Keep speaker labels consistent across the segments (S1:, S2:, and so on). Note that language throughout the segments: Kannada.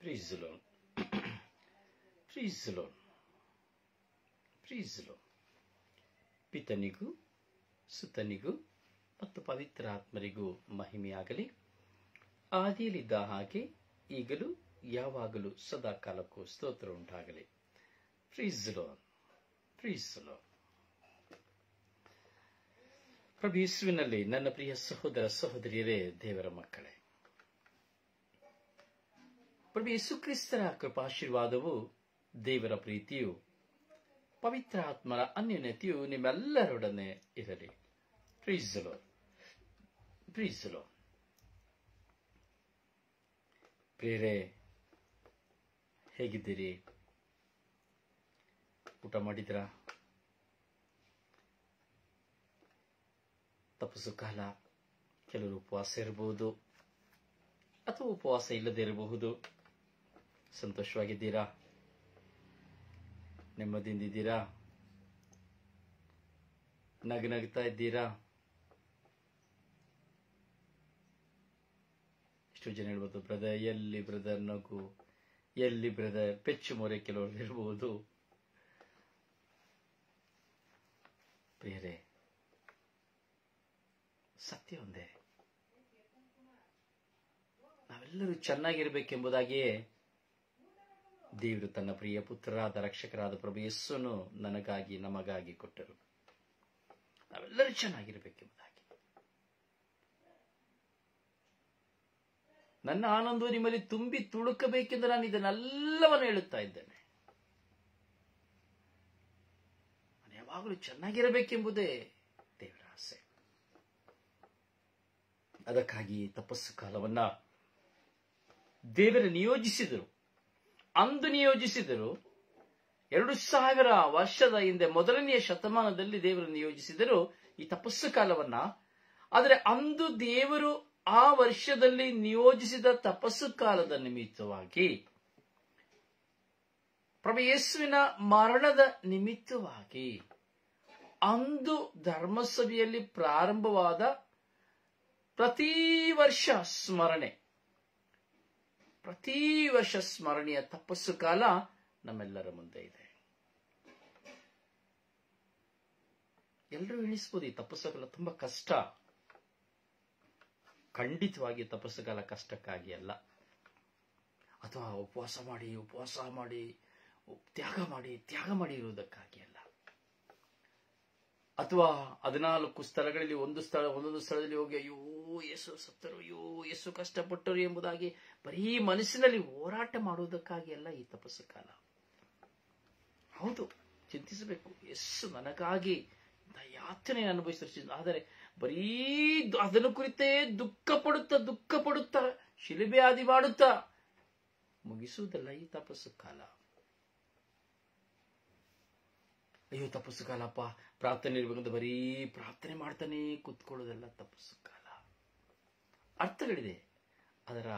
S1: Praise the Lord. Praise the Lord. Praise the Lord. ಪಿತನಿಗೂ ಸುತನಿಗೂ ಮತ್ತು ಪವಿತ್ರ ಆತ್ಮರಿಗೂ ಮಹಿಮೆಯಾಗಲಿ. ಆದಿಯಲ್ಲಿದ್ದ ಹಾಗೆ ಈಗಲೂ ಯಾವಾಗಲೂ ಸದಾ ಕಾಲಕ್ಕೂ ಸ್ತೋತ್ರ ಉಂಟಾಗಲಿ. Praise the Lord. Praise the Lord. ಪ್ರಭು ಯೇಸುವಿನಲ್ಲಿ ನನ್ನ ಪ್ರಿಯ ಸಹೋದರ ಸಹೋದರಿಯರೇ, ದೇವರ ಮಕ್ಕಳೇ, ಪ್ರಭು ಯೇಸು ಕ್ರಿಸ್ತರ ಕೃಪಾಶೀರ್ವಾದವು, ದೇವರ ಪ್ರೀತಿಯು, ಪವಿತ್ರ ಆತ್ಮರ ಅನ್ಯೋನ್ಯತೆಯು ನಿಮ್ಮೆಲ್ಲರೊಡನೆ ಇರಲಿ. Praise the Lord. Praise the Lord. ಪ್ರಿಯರೇ, ಹೇಗಿದ್ದೀರಿ? ಊಟ ಮಾಡಿದ್ರಾ? ತಪಸ್ಸು ಕಾಲ, ಕೆಲವರು ಉಪವಾಸ ಇರಬಹುದು ಅಥವಾ ಉಪವಾಸ ಇಲ್ಲದೆ ಇರಬಹುದು. ಸಂತೋಷವಾಗಿದ್ದೀರಾ? ನೆಮ್ಮದಿಯಿಂದಿದ್ದೀರಾ? ನಗನಗ್ತಾ ಇದ್ದೀರಾ? ಎಷ್ಟು ಜನ ಹೇಳ್ಬೋದು, ಬ್ರದರ್ ಎಲ್ಲಿ ಬ್ರದರ್ ನಗು, ಎಲ್ಲಿ ಬ್ರದರ್ ಪೆಚ್ಚು ಮೊರೆ, ಕೆಲವರು ಇರಬಹುದು. ಪ್ರಿಯರೇ, ಸತ್ಯ ಒಂದೇ, ನಾವೆಲ್ಲರೂ ಚೆನ್ನಾಗಿರ್ಬೇಕೆಂಬುದಾಗಿಯೇ ದೇವರು ತನ್ನ ಪ್ರಿಯ ಪುತ್ರರಾದ ರಕ್ಷಕರಾದ ಪ್ರಭು ಯೇಸುವನ್ನು ನನಗಾಗಿ ನಮಗಾಗಿ ಕೊಟ್ಟರು. ನಾವೆಲ್ಲರೂ ಚೆನ್ನಾಗಿರ್ಬೇಕೆಂಬುದಾಗಿ. ನನ್ನ ಆನಂದವು ನಿಮ್ಮಲ್ಲಿ ತುಂಬಿ ತುಳುಕಬೇಕೆಂದು ನಾನು ಇದನ್ನೆಲ್ಲವನ್ನು ಹೇಳುತ್ತಾ ಇದ್ದೇನೆ. ನಾನು ಯಾವಾಗಲೂ ಚೆನ್ನಾಗಿರಬೇಕೆಂಬುದೇ ದೇವರ ಆಸೆ. ಅದಕ್ಕಾಗಿ ತಪಸ್ಸು ಕಾಲವನ್ನ ದೇವರು ನಿಯೋಜಿಸಿದರು. ಅಂದು ನಿಯೋಜಿಸಿದರು. 2000 ವರ್ಷದ ಹಿಂದೆ ಮೊದಲನೆಯ ಶತಮಾನದಲ್ಲಿ ದೇವರು ನಿಯೋಜಿಸಿದರು ಈ ತಪಸ್ಸು ಕಾಲವನ್ನ. ಆದರೆ ಅಂದು ದೇವರು ಆ ವರ್ಷದಲ್ಲಿ ನಿಯೋಜಿಸಿದ ತಪಸ್ಸು ಕಾಲದ ನಿಮಿತ್ತವಾಗಿ, ಪ್ರಭು ಯೇಸುವಿನ ಮರಣದ ನಿಮಿತ್ತವಾಗಿ, ಅಂದು ಧರ್ಮಸಭೆಯಲ್ಲಿ ಪ್ರಾರಂಭವಾದ ಪ್ರತಿ ವರ್ಷ ಸ್ಮರಣೆಯ ತಪಸ್ಸು ಕಾಲ ನಮ್ಮೆಲ್ಲರ ಮುಂದೆ ಇದೆ. ಎಲ್ಲರೂ ಎಣಿಸ್ಬೋದು, ಈ ತಪಸ್ಸು ಕಾಲ ತುಂಬಾ ಕಷ್ಟ. ಖಂಡಿತವಾಗಿ ತಪಸ್ಸು ಕಾಲ ಕಷ್ಟಕ್ಕಾಗಿ ಅಲ್ಲ, ಅಥವಾ ಉಪವಾಸ ಮಾಡಿ ತ್ಯಾಗ ಮಾಡಿ ಇರುವುದಕ್ಕಾಗಿ ಅಲ್ಲ, ಅಥವಾ 14 ಸ್ಥಳಗಳಲ್ಲಿ ಒಂದೊಂದು ಸ್ಥಳದಲ್ಲಿ ಹೋಗಿ ಅಯ್ಯೋ ಯೇಸು ಸತ್ತರು, ಅಯ್ಯೋ ಯೇಸು ಕಷ್ಟಪಟ್ಟರು ಎಂಬುದಾಗಿ ಬರೀ ಮನಸ್ಸಿನಲ್ಲಿ ಹೋರಾಟ ಮಾಡುವುದಕ್ಕಾಗಿ ಅಲ್ಲ ಈ ತಪಸ್ಸು ಕಾಲ. ಹೌದು, ಚಿಂತಿಸಬೇಕು, ಯೇಸು ನನಗಾಗಿ ಯಾತನೆ ಅನುಭವಿಸಿದ, ಆದರೆ ಬರೀ ಅದನ್ನು ಕುರಿತೇ ದುಃಖ ಪಡುತ್ತಾ ಶಿಲುಬೆ ಆದಿ ಮಾಡುತ್ತಾ ಮುಗಿಸುವುದಲ್ಲ ಈ ತಪಸ್ಸು ಕಾಲ. ಅಯ್ಯೋ ತಪಸ್ಸು ಕಾಲಪ್ಪ, ಪ್ರಾರ್ಥನೆ ಇರ್ಬೇಕಂತ ಬರೀ ಪ್ರಾರ್ಥನೆ ಮಾಡ್ತಾನೆ ಕೂತ್ಕೊಳ್ಳೋದೆಲ್ಲ ತಪಸ್ಸು ಕಾಲ. ಅರ್ಥಗಳಿದೆ, ಅದರ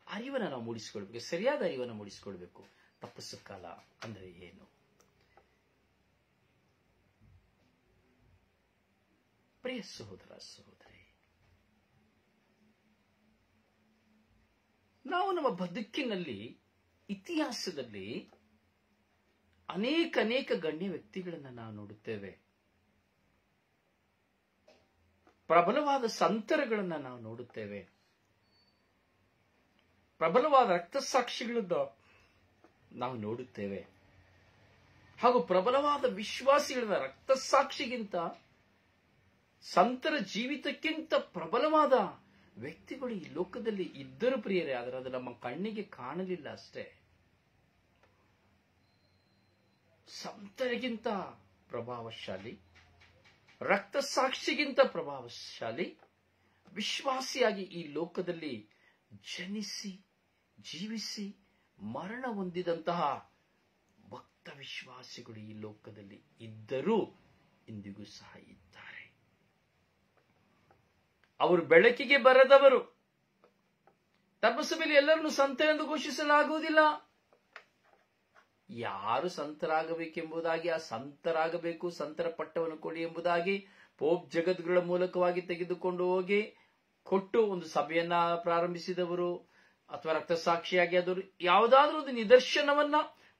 S1: ಅರಿವನ್ನು ನಾವು ಮೂಡಿಸಿಕೊಳ್ಬೇಕು, ಸರಿಯಾದ ಅರಿವನ್ನು ಮೂಡಿಸಿಕೊಳ್ಬೇಕು. ತಪಸ್ಸು ಕಾಲ ಅಂದ್ರೆ ಏನು? ಪ್ರಿಯ ಸಹೋದರ ಸಹೋದರಿ, ನಾವು ನಮ್ಮ ಬದುಕಿನಲ್ಲಿ, ಇತಿಹಾಸದಲ್ಲಿ ಅನೇಕ ಗಣ್ಯ ವ್ಯಕ್ತಿಗಳನ್ನು ನಾವು ನೋಡುತ್ತೇವೆ. ಪ್ರಬಲವಾದ ಸಂತರುಗಳನ್ನು ನಾವು ನೋಡುತ್ತೇವೆ. ಪ್ರಬಲವಾದ ರಕ್ತಸಾಕ್ಷಿಗಳನ್ನು ನಾವು ನೋಡುತ್ತೇವೆ. ಹಾಗೂ ಪ್ರಬಲವಾದ ವಿಶ್ವಾಸಿಗಳ ರಕ್ತಸಾಕ್ಷಿಗಿಂತ, ಸಂತರ ಜೀವಿತಕ್ಕಿಂತ ಪ್ರಬಲವಾದ ವ್ಯಕ್ತಿಗಳು ಈ ಲೋಕದಲ್ಲಿ ಇದ್ದರು ಪ್ರಿಯರೇ. ಆದರೆ ಅದು ನಮ್ಮ ಕಣ್ಣಿಗೆ ಕಾಣಲಿಲ್ಲ ಅಷ್ಟೇ. ಸಂತರಿಗಿಂತ ಪ್ರಭಾವಶಾಲಿ, ರಕ್ತಸಾಕ್ಷಿಗಿಂತ ಪ್ರಭಾವಶಾಲಿ, ವಿಶ್ವಾಸಿಯಾಗಿ ಈ ಲೋಕದಲ್ಲಿ ಜನಿಸಿ ಜೀವಿಸಿ ಮರಣ ಹೊಂದಿದಂತಹ ಭಕ್ತ ವಿಶ್ವಾಸಿಗಳು ಈ ಲೋಕದಲ್ಲಿ ಇದ್ದರೂ ಇಂದಿಗೂ ಸಹ ಇದ್ದಾರೆ. ಅವರು ಬೆಳಕಿಗೆ ಬರದವರು. ಧರ್ಮಸಭೆಯಲ್ಲಿ ಎಲ್ಲರನ್ನು ಸಂತ ಎಂದು ಘೋಷಿಸಲಾಗುವುದಿಲ್ಲ. ಯಾರು ಸಂತರಾಗಬೇಕೆಂಬುದಾಗಿ, ಆ ಸಂತರಾಗಬೇಕು, ಸಂತರ ಪಟ್ಟವನ್ನು ಕೊಡಿ ಎಂಬುದಾಗಿ ಪೋಪ್ ಜಗದ್ಗಳ ಮೂಲಕವಾಗಿ ತೆಗೆದುಕೊಂಡು ಹೋಗಿ ಕೊಟ್ಟು ಒಂದು ಸಭೆಯನ್ನ ಪ್ರಾರಂಭಿಸಿದವರು, ಅಥವಾ ರಕ್ತಸಾಕ್ಷಿಯಾಗಿ ಅದು ಯಾವುದಾದ್ರೂ ಒಂದು ನಿದರ್ಶನವನ್ನ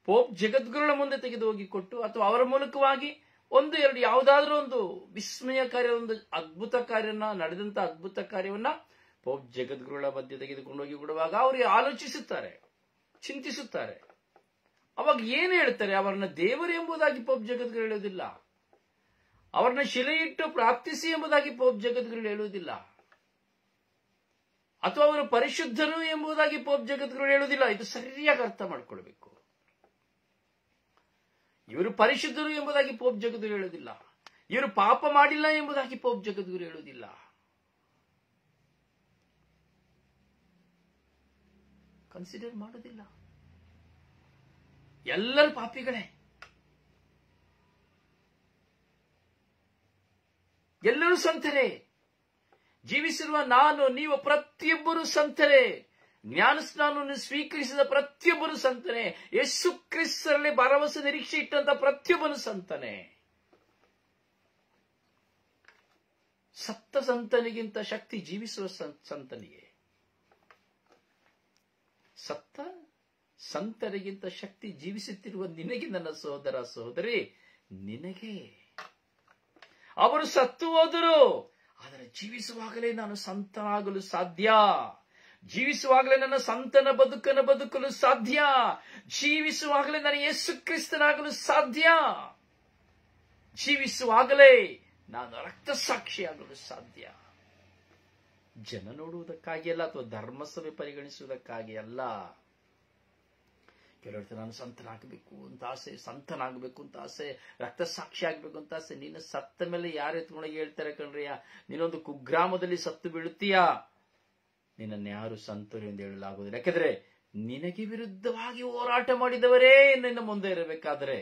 S1: ಪೋಪ್ ಜಗದ್ಗುರುಗಳ ಮುಂದೆ ತೆಗೆದು ಹೋಗಿ ಕೊಟ್ಟು, ಅಥವಾ ಅವರ ಮೂಲಕವಾಗಿ ಒಂದು ಎರಡು ಯಾವುದಾದ್ರೂ ಒಂದು ವಿಸ್ಮಯ ಕಾರ್ಯ, ಒಂದು ಅದ್ಭುತ ಕಾರ್ಯನ ನಡೆದಂತ ಅದ್ಭುತ ಕಾರ್ಯವನ್ನ ಪೋಪ್ ಜಗದ್ಗುರುಗಳ ಮಧ್ಯೆ ತೆಗೆದುಕೊಂಡು ಹೋಗಿ ಕೊಡುವಾಗ ಅವರು ಆಲೋಚಿಸುತ್ತಾರೆ, ಚಿಂತಿಸುತ್ತಾರೆ. ಅವಾಗ ಏನು ಹೇಳ್ತಾರೆ? ಅವರನ್ನ ದೇವರು ಎಂಬುದಾಗಿ ಪೋಪ್ ಜಗದ್ಗುರು ಹೇಳುವುದಿಲ್ಲ, ಅವರನ್ನ ಶಿಲೆಯಿಟ್ಟು ಪ್ರಾರ್ಥಿಸಿ ಎಂಬುದಾಗಿ ಪೋಪ್ ಜಗದ್ಗುರು ಹೇಳುವುದಿಲ್ಲ, ಅಥವಾ ಅವರು ಪರಿಶುದ್ಧರು ಎಂಬುದಾಗಿ ಪೋಪ್ ಜಗದ್ಗುರು ಹೇಳುವುದಿಲ್ಲ. ಇದು ಸರಿಯಾಗಿ ಅರ್ಥ ಮಾಡಿಕೊಳ್ಬೇಕು. ಇವರು ಪರಿಶುದ್ಧರು ಎಂಬುದಾಗಿ ಪೋಪ್ ಜಗದ್ಗುರು ಹೇಳುವುದಿಲ್ಲ, ಇವರು ಪಾಪ ಮಾಡಿಲ್ಲ ಎಂಬುದಾಗಿ ಪೋಪ್ ಜಗದ್ಗುರು ಹೇಳುವುದಿಲ್ಲ. ಕನ್ಸಿಡರ್ ಮಾಡೋದಿಲ್ಲ. ಎಲ್ಲರೂ ಪಾಪಿಗಳೇ, ಎಲ್ಲರೂ ಸಂತರೇ. ಜೀವಿಸಿರುವ ನಾನು, ನೀವು ಪ್ರತಿಯೊಬ್ಬರು ಸಂತರೇ. ಜ್ಞಾನಸ್ನಾನವನ್ನು ಸ್ವೀಕರಿಸಿದ ಪ್ರತಿಯೊಬ್ಬರು ಸಂತನೇ. ಯೇಸು ಕ್ರಿಸ್ತರಲ್ಲಿ ಭರವಸೆ ನಿರೀಕ್ಷೆ ಇಟ್ಟಂತ ಪ್ರತಿಯೊಬ್ಬನು ಸಂತನೇ. ಸತ್ತ ಸಂತನಿಗಿಂತ ಶಕ್ತಿ ಜೀವಿಸುವ ಸಂತನಿಗೆ. ಸತ್ತ ಸಂತರಿಗಿಂತ ಶಕ್ತಿ ಜೀವಿಸುತ್ತಿರುವ ನಿನಗೆ, ನನ್ನ ಸಹೋದರ ಸಹೋದರಿ, ನಿನಗೆ. ಅವರು ಸತ್ತು ಹೋದರು, ಆದರೆ ಜೀವಿಸುವಾಗಲೇ ನಾನು ಸಂತನಾಗಲು ಸಾಧ್ಯ. ಜೀವಿಸುವಾಗಲೇ ನನ್ನ ಸಂತನ ಬದುಕನ್ನು ಬದುಕಲು ಸಾಧ್ಯ. ಜೀವಿಸುವಾಗಲೇ ನಾನು ಯೇಸು ಕ್ರಿಸ್ತನಾಗಲು ಸಾಧ್ಯ. ಜೀವಿಸುವಾಗಲೇ ನಾನು ರಕ್ತಸಾಕ್ಷಿಯಾಗಲು ಸಾಧ್ಯ. ಜನ ನೋಡುವುದಕ್ಕಾಗಿ ಅಲ್ಲ, ಅಥವಾ ಧರ್ಮಸಭೆ ಪರಿಗಣಿಸುವುದಕ್ಕಾಗಿ ಅಲ್ಲ. ಕೆಲವರು ನಾನು ಸಂತನಾಗಬೇಕು ಅಂತ ಆಸೆ, ಸಂತನಾಗಬೇಕು ಅಂತ ಆಸೆ, ರಕ್ತಸಾಕ್ಷಿ ಆಗಬೇಕು ಅಂತ ಆಸೆ. ನೀನು ಸತ್ತ ಮೇಲೆ ಯಾರು ಎತ್ಕೊಂಡೋಗಿ ಹೇಳ್ತಾರೆ ಕಣ್ರಿಯ, ನೀನೊಂದು ಕುಗ್ರಾಮದಲ್ಲಿ ಸತ್ತು ಬೀಳುತ್ತೀಯಾ, ನಿನ್ನನ್ನು ಯಾರು ಸಂತರು ಎಂದು ಹೇಳಲಾಗುವುದಿಲ್ಲ. ಯಾಕೆಂದ್ರೆ ನಿನಗೆ ವಿರುದ್ಧವಾಗಿ ಹೋರಾಟ ಮಾಡಿದವರೇ ನಿನ್ನ ಮುಂದೆ ಇರಬೇಕಾದರೆ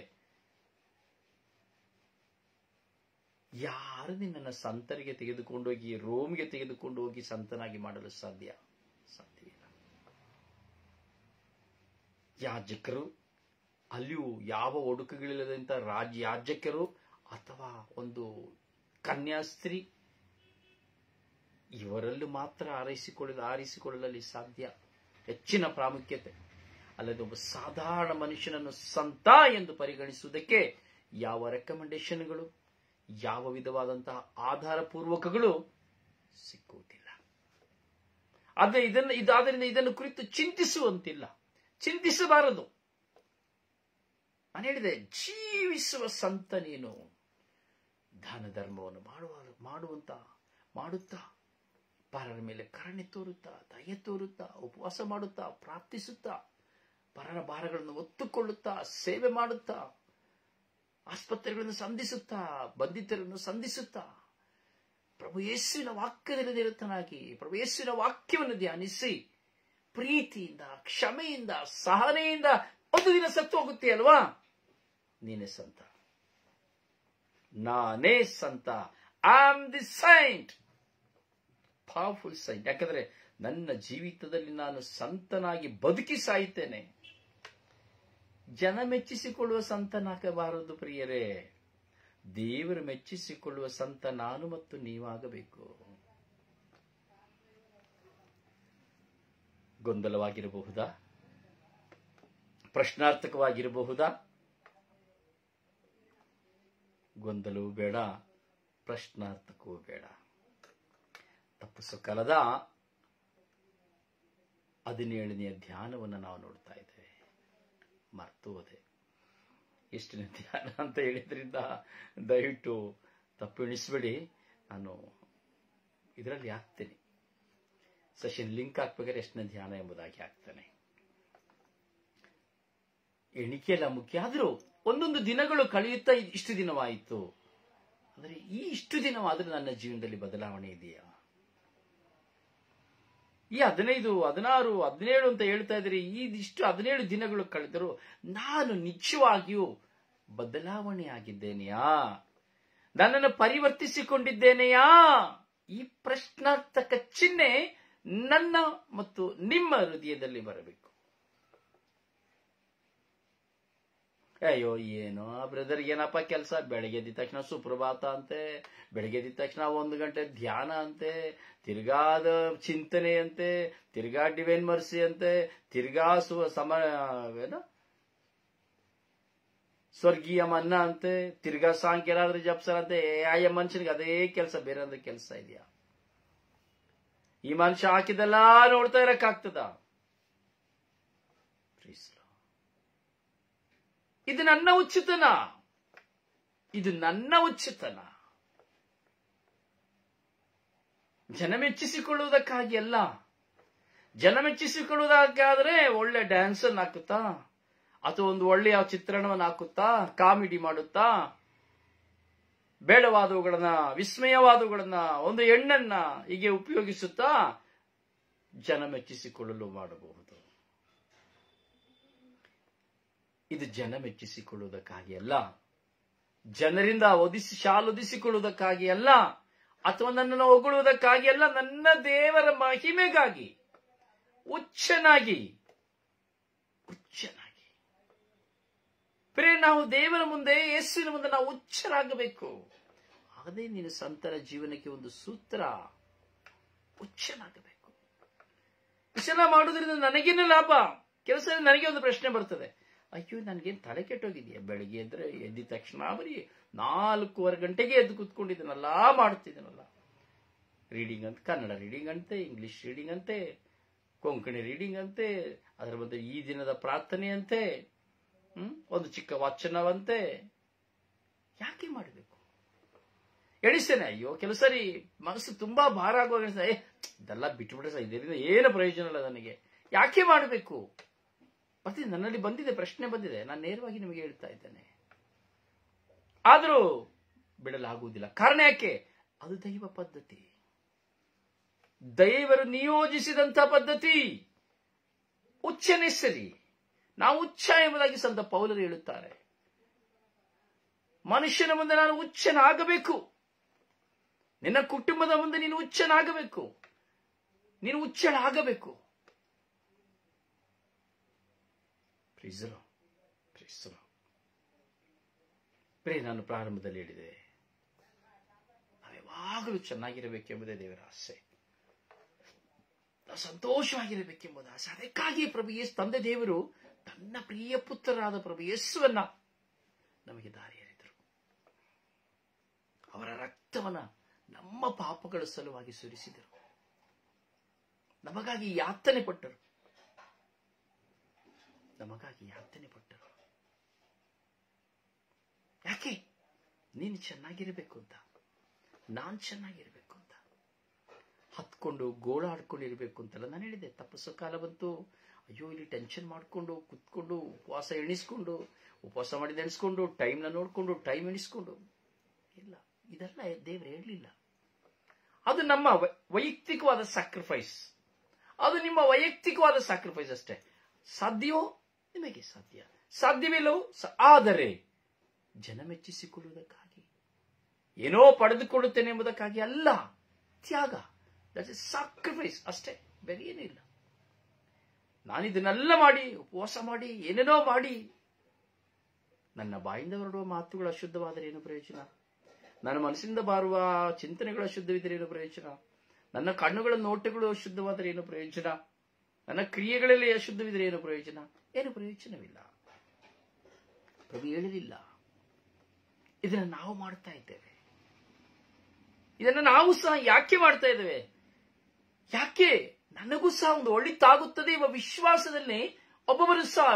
S1: ಯಾರು ನಿನ್ನನ್ನು ಸಂತರಿಗೆ ತೆಗೆದುಕೊಂಡೋಗಿ, ರೋಮ್ಗೆ ತೆಗೆದುಕೊಂಡು ಹೋಗಿ ಸಂತನಾಗಿ ಮಾಡಲು ಸಾಧ್ಯವಿಲ್ಲ. ಯಾಜಕರು, ಅಲ್ಲಿಯೂ ಯಾವ ಒಡುಕುಗಳಿಲ್ಲದಂತ ಯಾಜಕರು ಅಥವಾ ಒಂದು ಕನ್ಯಾಸ್ತ್ರೀ, ಇವರಲ್ಲೂ ಮಾತ್ರ ಆರಿಸಿಕೊಳ್ಳಲು ಸಾಧ್ಯ. ಹೆಚ್ಚಿನ ಪ್ರಾಮುಖ್ಯತೆ. ಅಲ್ಲದೆ ಒಬ್ಬ ಸಾಧಾರಣ ಮನುಷ್ಯನನ್ನು ಸಂತ ಎಂದು ಪರಿಗಣಿಸುವುದಕ್ಕೆ ಯಾವ ರೆಕಮೆಂಡೇಶನ್ಗಳು, ಯಾವ ವಿಧವಾದಂತಹ ಆಧಾರ ಪೂರ್ವಕಗಳು ಸಿಕ್ಕುವುದಿಲ್ಲ. ಆದ್ದರಿಂದ ಇದನ್ನು ಕುರಿತು ಚಿಂತಿಸುವಂತಿಲ್ಲ, ಚಿಂತಿಸಬಾರದು. ನಾನು ಹೇಳಿದೆ, ಜೀವಿಸುವ ಸಂತ ನೀನು. ದಾನ ಧರ್ಮವನ್ನು ಮಾಡುತ್ತಾ ಪರರ ಮೇಲೆ ಕರುಣೆ ತೋರುತ್ತಾ, ದಯೆ ತೋರುತ್ತಾ, ಉಪವಾಸ ಮಾಡುತ್ತಾ, ಪ್ರಾರ್ಥಿಸುತ್ತಾ, ಪರರ ಭಾರಗಳನ್ನು ಹೊತ್ತುಕೊಳ್ಳುತ್ತಾ, ಸೇವೆ ಮಾಡುತ್ತಾ, ಆಸ್ಪತ್ರೆಗಳನ್ನು ಸಂಧಿಸುತ್ತಾ, ಬಂಧಿತರನ್ನು ಸಂಧಿಸುತ್ತಾ, ಪ್ರಭು ಯೇಸುವಿನ ವಾಕ್ಯದಲ್ಲಿ ನಿರತನಾಗಿ, ಪ್ರಭು ಯೇಸುವಿನ ವಾಕ್ಯವನ್ನು ಧ್ಯಾನಿಸಿ, ಪ್ರೀತಿಯಿಂದ, ಕ್ಷಮೆಯಿಂದ, ಸಹನೆಯಿಂದ ಒಂದು ದಿನ ಸತ್ತು ಹೋಗುತ್ತೆ ಅಲ್ವಾ, ನೀನೇ ಸಂತ. ನಾನೇ ಸಂತ. I am the Saint, powerful Saint. ಯಾಕಂದ್ರೆ ನನ್ನ ಜೀವಿತದಲ್ಲಿ ನಾನು ಸಂತನಾಗಿ ಬದುಕಿ ಸಾಯುತ್ತೇನೆ. ಜನ ಮೆಚ್ಚಿಸಿಕೊಳ್ಳುವ ಸಂತನಾಗಬಾರದು ಪ್ರಿಯರೇ. ದೇವರು ಮೆಚ್ಚಿಸಿಕೊಳ್ಳುವ ಸಂತ ನಾನು ಮತ್ತು ನೀವಾಗಬೇಕು. ಗೊಂದಲವಾಗಿರಬಹುದಾ? ಪ್ರಶ್ನಾರ್ಥಕವಾಗಿರಬಹುದಾ? ಗೊಂದಲವೂ ಬೇಡ, ಪ್ರಶ್ನಾರ್ಥಕವೂ ಬೇಡ. ತಪ್ಪಿಸೋ ಕಾಲದ 17ನೇ ಧ್ಯಾನವನ್ನು ನಾವು ನೋಡ್ತಾ ಇದ್ದೇವೆ. ಮರ್ತು ಹೋದೆ. ಎಷ್ಟನೇ ಧ್ಯಾನ ಅಂತ ಹೇಳಿದ್ರಿಂದ ದಯವಿಟ್ಟು ತಪ್ಪು ಎಣಿಸಬೇಡಿ. ನಾನು ಇದರಲ್ಲಿ ಹಾಕ್ತೇನೆ, ಸೆಷನ್ ಲಿಂಕ್ ಹಾಕ್ಬೇಕಾದ್ರೆ ಎಷ್ಟನೇ ಧ್ಯಾನ ಎಂಬುದಾಗಿ ಹಾಕ್ತೇನೆ. ಎಣಿಕೆ ಎಲ್ಲ ಮುಖ್ಯ. ಆದರೂ ಒಂದೊಂದು ದಿನಗಳು ಕಳೆಯುತ್ತಾ ಇಷ್ಟು ದಿನವಾಯಿತು ಅಂದರೆ, ಈ ಇಷ್ಟು ದಿನವಾದರೂ ನನ್ನ ಜೀವನದಲ್ಲಿ ಬದಲಾವಣೆ ಇದೆಯಾ? ಈ 15, 16, 17 ಅಂತ ಹೇಳ್ತಾ ಇದ್ದೀರಿ. ಇಷ್ಟು 17 ದಿನಗಳು ಕಳೆದರೂ ನಾನು ನಿಜವಾಗಿಯೂ ಬದಲಾವಣೆ ಆಗಿದ್ದೇನೆಯಾ? ನನ್ನನ್ನು ಪರಿವರ್ತಿಸಿಕೊಂಡಿದ್ದೇನೆಯಾ? ಈ ಪ್ರಶ್ನಾರ್ಥಕ ಚಿಹ್ನೆ ನನ್ನ ಮತ್ತು ನಿಮ್ಮ ಹೃದಯದಲ್ಲಿ ಬರಬೇಕು. ಅಯ್ಯೋ ಏನೋ ಬ್ರದರ್ಗೆ ಏನಪ್ಪ ಕೆಲಸ, ಬೆಳಗ್ಗೆ ಎದ್ದ ತಕ್ಷಣ ಸುಪ್ರಭಾತ ಅಂತೆ, ಬೆಳಗ್ಗೆ ಎದ್ದ ತಕ್ಷಣ 1 ಗಂಟೆ ಧ್ಯಾನ ಅಂತೆ, ತಿರ್ಗಾದ ಚಿಂತನೆ ಅಂತೆ, ತಿರ್ಗಾ ಡಿವೈನ್ ಮರ್ಸಿ ಅಂತೆ, ತಿರ್ಗಾ ಸ್ವರ್ಗೀಯ ಮನ್ನ ಅಂತೆ, ತಿರ್ಗಾ ಸಾಂಖ್ಯರಾದ್ರೆ ಜಪ್ಸರ ಅಂತೆ. ಆಯ ಮನುಷ್ಯನಿಗೆ ಅದೇ ಕೆಲಸ, ಬೇರೆ ಅಂದ್ರೆ ಕೆಲಸ ಇದೆಯಾ? ಈ ಮನುಷ್ಯ ಹಾಕಿದೆಲ್ಲ ನೋಡ್ತಾ ಇರಕ್ಕಾಗ್ತದ? ಇದು ನನ್ನ ಹುಚ್ಚುತನ, ಇದು ನನ್ನ ಹುಚ್ಚುತನ. ಜನ ಮೆಚ್ಚಿಸಿಕೊಳ್ಳುವುದಕ್ಕಾಗಿ ಅಲ್ಲ. ಜನ ಮೆಚ್ಚಿಸಿಕೊಳ್ಳುವುದಕ್ಕಾದ್ರೆ ಒಳ್ಳೆ ಡ್ಯಾನ್ಸ್ ಅನ್ನು ಹಾಕುತ್ತಾ, ಅಥವಾ ಒಂದು ಒಳ್ಳೆಯ ಚಿತ್ರಣವನ್ನು ಹಾಕುತ್ತಾ, ಕಾಮಿಡಿ ಮಾಡುತ್ತಾ, ಬೇಡವಾದವುಗಳನ್ನ, ವಿಸ್ಮಯವಾದವುಗಳನ್ನ, ಒಂದು ಹೆಣ್ಣನ್ನ ಹೀಗೆ ಉಪಯೋಗಿಸುತ್ತಾ ಜನ ಮೆಚ್ಚಿಸಿಕೊಳ್ಳಲು ಮಾಡಬಹುದು. ಇದು ಜನ ಮೆಚ್ಚಿಸಿಕೊಳ್ಳುವುದಕ್ಕಾಗಿ ಅಲ್ಲ, ಜನರಿಂದ ಶಾಲೊದಿಸಿಕೊಳ್ಳುವುದಕ್ಕಾಗಿ ಅಲ್ಲ, ಅಥವಾ ನನ್ನನ್ನು ಹೊಗಳುವುದಕ್ಕಾಗಿ ಅಲ್ಲ, ನನ್ನ ದೇವರ ಮಹಿಮೆಗಾಗಿ, ಹುಚ್ಚನಾಗಿ. ಪ್ರಿಯ, ನಾವು ದೇವರ ಮುಂದೆ, ಯೇಸುವಿನ ಮುಂದೆ ನಾವು ಹುಚ್ಚರಾಗಬೇಕು. ಅದೇ ನೀನು ಸಂತರ ಜೀವನಕ್ಕೆ ಒಂದು ಸೂತ್ರ, ಹುಚ್ಚನಾಗಬೇಕು. ಇಷ್ಟೆಲ್ಲ ಮಾಡುವುದರಿಂದ ನನಗೇನು ಲಾಭ? ಕೆಲಸ ನನಗೆ ಒಂದು ಪ್ರಶ್ನೆ ಬರ್ತದೆ, ಅಯ್ಯೋ ನನ್ಗೇನು ತಲೆ ಕೆಟ್ಟೋಗಿದೆಯಾ? ಬೆಳಿಗ್ಗೆ ಎದ್ದ ತಕ್ಷಣ ಬರೀ 4:15 ಗಂಟೆಗೆ ಎದ್ದು ಕೂತ್ಕೊಂಡಿದ್ದೀನಲ್ಲ, ಮಾಡ್ತಿದ್ದೀನಲ್ಲ. ರೀಡಿಂಗ್ ಅಂತ, ಕನ್ನಡ ರೀಡಿಂಗ್ ಅಂತೆ, ಇಂಗ್ಲಿಷ್ ರೀಡಿಂಗ್ ಅಂತೆ, ಕೊಂಕಣಿ ರೀಡಿಂಗ್ ಅಂತೆ, ಅದರ ಮಧ್ಯೆ ಈ ದಿನದ ಪ್ರಾರ್ಥನೆ ಅಂತೆ, ಒಂದು ಚಿಕ್ಕ ವಾಚನವಂತೆ. ಯಾಕೆ ಮಾಡಬೇಕು? ಎಣಿಸ್ತೇನೆ, ಅಯ್ಯೋ ಕೆಲವು ಸರಿ ಮನಸ್ಸು ತುಂಬಾ ಭಾರ ಆಗುವಾಗ ಇದೆಲ್ಲ ಬಿಟ್ಟುಬಿಟ್ರೆ ಸಹ ಇದರಿಂದ ಏನು ಪ್ರಯೋಜನ ಇಲ್ಲ ನನಗೆ, ಯಾಕೆ ಮಾಡಬೇಕು? ಮತ್ತೆ ನನ್ನಲ್ಲಿ ಬಂದಿದೆ, ಪ್ರಶ್ನೆ ಬಂದಿದೆ, ನಾನು ನೇರವಾಗಿ ನಿಮಗೆ ಹೇಳ್ತಾ ಇದ್ದೇನೆ. ಆದರೂ ಬಿಡಲಾಗುವುದಿಲ್ಲ. ಕಾರಣ ಯಾಕೆ? ಅದು ದೈವ ಪದ್ಧತಿ, ದೈವರು ನಿಯೋಜಿಸಿದಂಥ ಪದ್ಧತಿ. ಹುಚ್ಚನೇ ಸರಿ, ನಾವು ಹುಚ್ಚ ಎಂಬುದಾಗಿ ಸಂತ ಪೌಲರು ಹೇಳುತ್ತಾರೆ. ಮನುಷ್ಯನ ಮುಂದೆ ನಾನು ಹುಚ್ಚನಾಗಬೇಕು, ನಿನ್ನ ಕುಟುಂಬದ ಮುಂದೆ ನೀನು ಹುಚ್ಚನಾಗಬೇಕು, ನೀನು ಹುಚ್ಚಳಾಗಬೇಕು. ನಾನು ಪ್ರಾರಂಭದಲ್ಲಿ ಹೇಳಿದೆ, ನಾವು ಯಾವಾಗಲೂ ಚೆನ್ನಾಗಿರಬೇಕೆಂಬುದೇ ದೇವರ ಆಸೆ, ನಾವು ಸಂತೋಷವಾಗಿರಬೇಕೆಂಬುದು ಆಸೆ. ಅದಕ್ಕಾಗಿ ಪ್ರಭು ಯೇಸು, ತಂದೆ ದೇವರು ತನ್ನ ಪ್ರಿಯ ಪುತ್ರರಾದ ಪ್ರಭು ಯೇಸುವನ್ನ ನಮಗೆ ದಾರಿ ಎರೆದರು. ಅವರ ರಕ್ತವನ್ನ ನಮ್ಮ ಪಾಪಗಳ ಸಲುವಾಗಿ ಸುರಿಸಿದರು, ನಮಗಾಗಿ ಯಾತನೆ ಪಟ್ಟರು, ನಮಗಾಗಿ ಯಾತನೆ ಪಟ್ಟರು. ಯಾಕೆ? ನೀನು ಚೆನ್ನಾಗಿರಬೇಕು ಅಂತ, ನಾನ್ ಚೆನ್ನಾಗಿರ್ಬೇಕು ಅಂತ, ಹತ್ಕೊಂಡು ಗೋಳಾಡ್ಕೊಂಡಿರ್ಬೇಕು ಅಂತಲ್ಲ ನಾನು ಹೇಳಿದೆ. ತಪಸ್ಸು ಕಾಲ ಬಂತು, ಅಯ್ಯೋ ಇಲ್ಲಿ ಟೆನ್ಷನ್ ಮಾಡಿಕೊಂಡು ಕುತ್ಕೊಂಡು ಉಪವಾಸ ಎಣಿಸ್ಕೊಂಡು, ಉಪವಾಸ ಮಾಡಿದ ಎಣಿಸ್ಕೊಂಡು, ಟೈಮ್ನ ನೋಡ್ಕೊಂಡು ಟೈಮ್ ಎಣಿಸ್ಕೊಂಡು ಇಲ್ಲ, ಇದೆಲ್ಲ ದೇವರು ಹೇಳಲಿಲ್ಲ. ಅದು ನಮ್ಮ ವೈಯಕ್ತಿಕವಾದ ಸ್ಯಾಕ್ರಿಫೈಸ್, ಅದು ನಿಮ್ಮ ವೈಯಕ್ತಿಕವಾದ ಸ್ಯಾಕ್ರಿಫೈಸ್ ಅಷ್ಟೇ. ಸಾಧ್ಯವೋ? ನಿಮಗೆ ಸಾಧ್ಯ. ಸಾಧ್ಯವಿಲ್ಲವೋ? ಆದರೆ ಜನ ಮೆಚ್ಚಿಸಿಕೊಳ್ಳುವುದಕ್ಕಾಗಿ, ಏನೋ ಪಡೆದುಕೊಳ್ಳುತ್ತೇನೆ ಎಂಬುದಕ್ಕಾಗಿ ಅಲ್ಲ. ತ್ಯಾಗ, ದಟ್ ಇಸ್ ಸಾಕ್ರಿಫೈಸ್ ಅಷ್ಟೇ, ಬೇರೆ ಏನೂ ಇಲ್ಲ. ನಾನಿದನ್ನೆಲ್ಲ ಮಾಡಿ, ಉಪವಾಸ ಮಾಡಿ, ಏನೇನೋ ಮಾಡಿ, ನನ್ನ ಬಾಯಿಂದ ಹೊರಡುವ ಮಾತುಗಳು ಅಶುದ್ಧವಾದರೆ ಏನು ಪ್ರಯೋಜನ? ನನ್ನ ಮನಸ್ಸಿಂದ ಬಾರುವ ಚಿಂತನೆಗಳು ಅಶುದ್ಧವಿದ್ದರೆ ಏನು ಪ್ರಯೋಜನ? ನನ್ನ ಕಣ್ಣುಗಳ ನೋಟಗಳು ಅಶುದ್ಧವಾದರೆ ಏನು ಪ್ರಯೋಜನ? ನನ್ನ ಕ್ರಿಯೆಗಳಲ್ಲಿ ಅಶುದ್ಧವಿದ್ದರೆ ಏನು ಪ್ರಯೋಜನ? ಏನು ಪ್ರಯೋಜನವಿಲ್ಲ. ಪ್ರಭು ಹೇಳಲಿಲ್ಲ. ಇದನ್ನು ನಾವು ಮಾಡ್ತಾ ಇದ್ದೇವೆ. ಇದನ್ನು ನಾವು ಸಹ ಯಾಕೆ ಮಾಡ್ತಾ ಇದ್ದೇವೆ? ಯಾಕೆ? ನನಗೂ ಸಹ ಒಂದು ಒಳಿತಾಗುತ್ತದೆ ಎಂಬ ವಿಶ್ವಾಸದಲ್ಲಿ ಒಬ್ಬೊಬ್ಬರು ಸಹ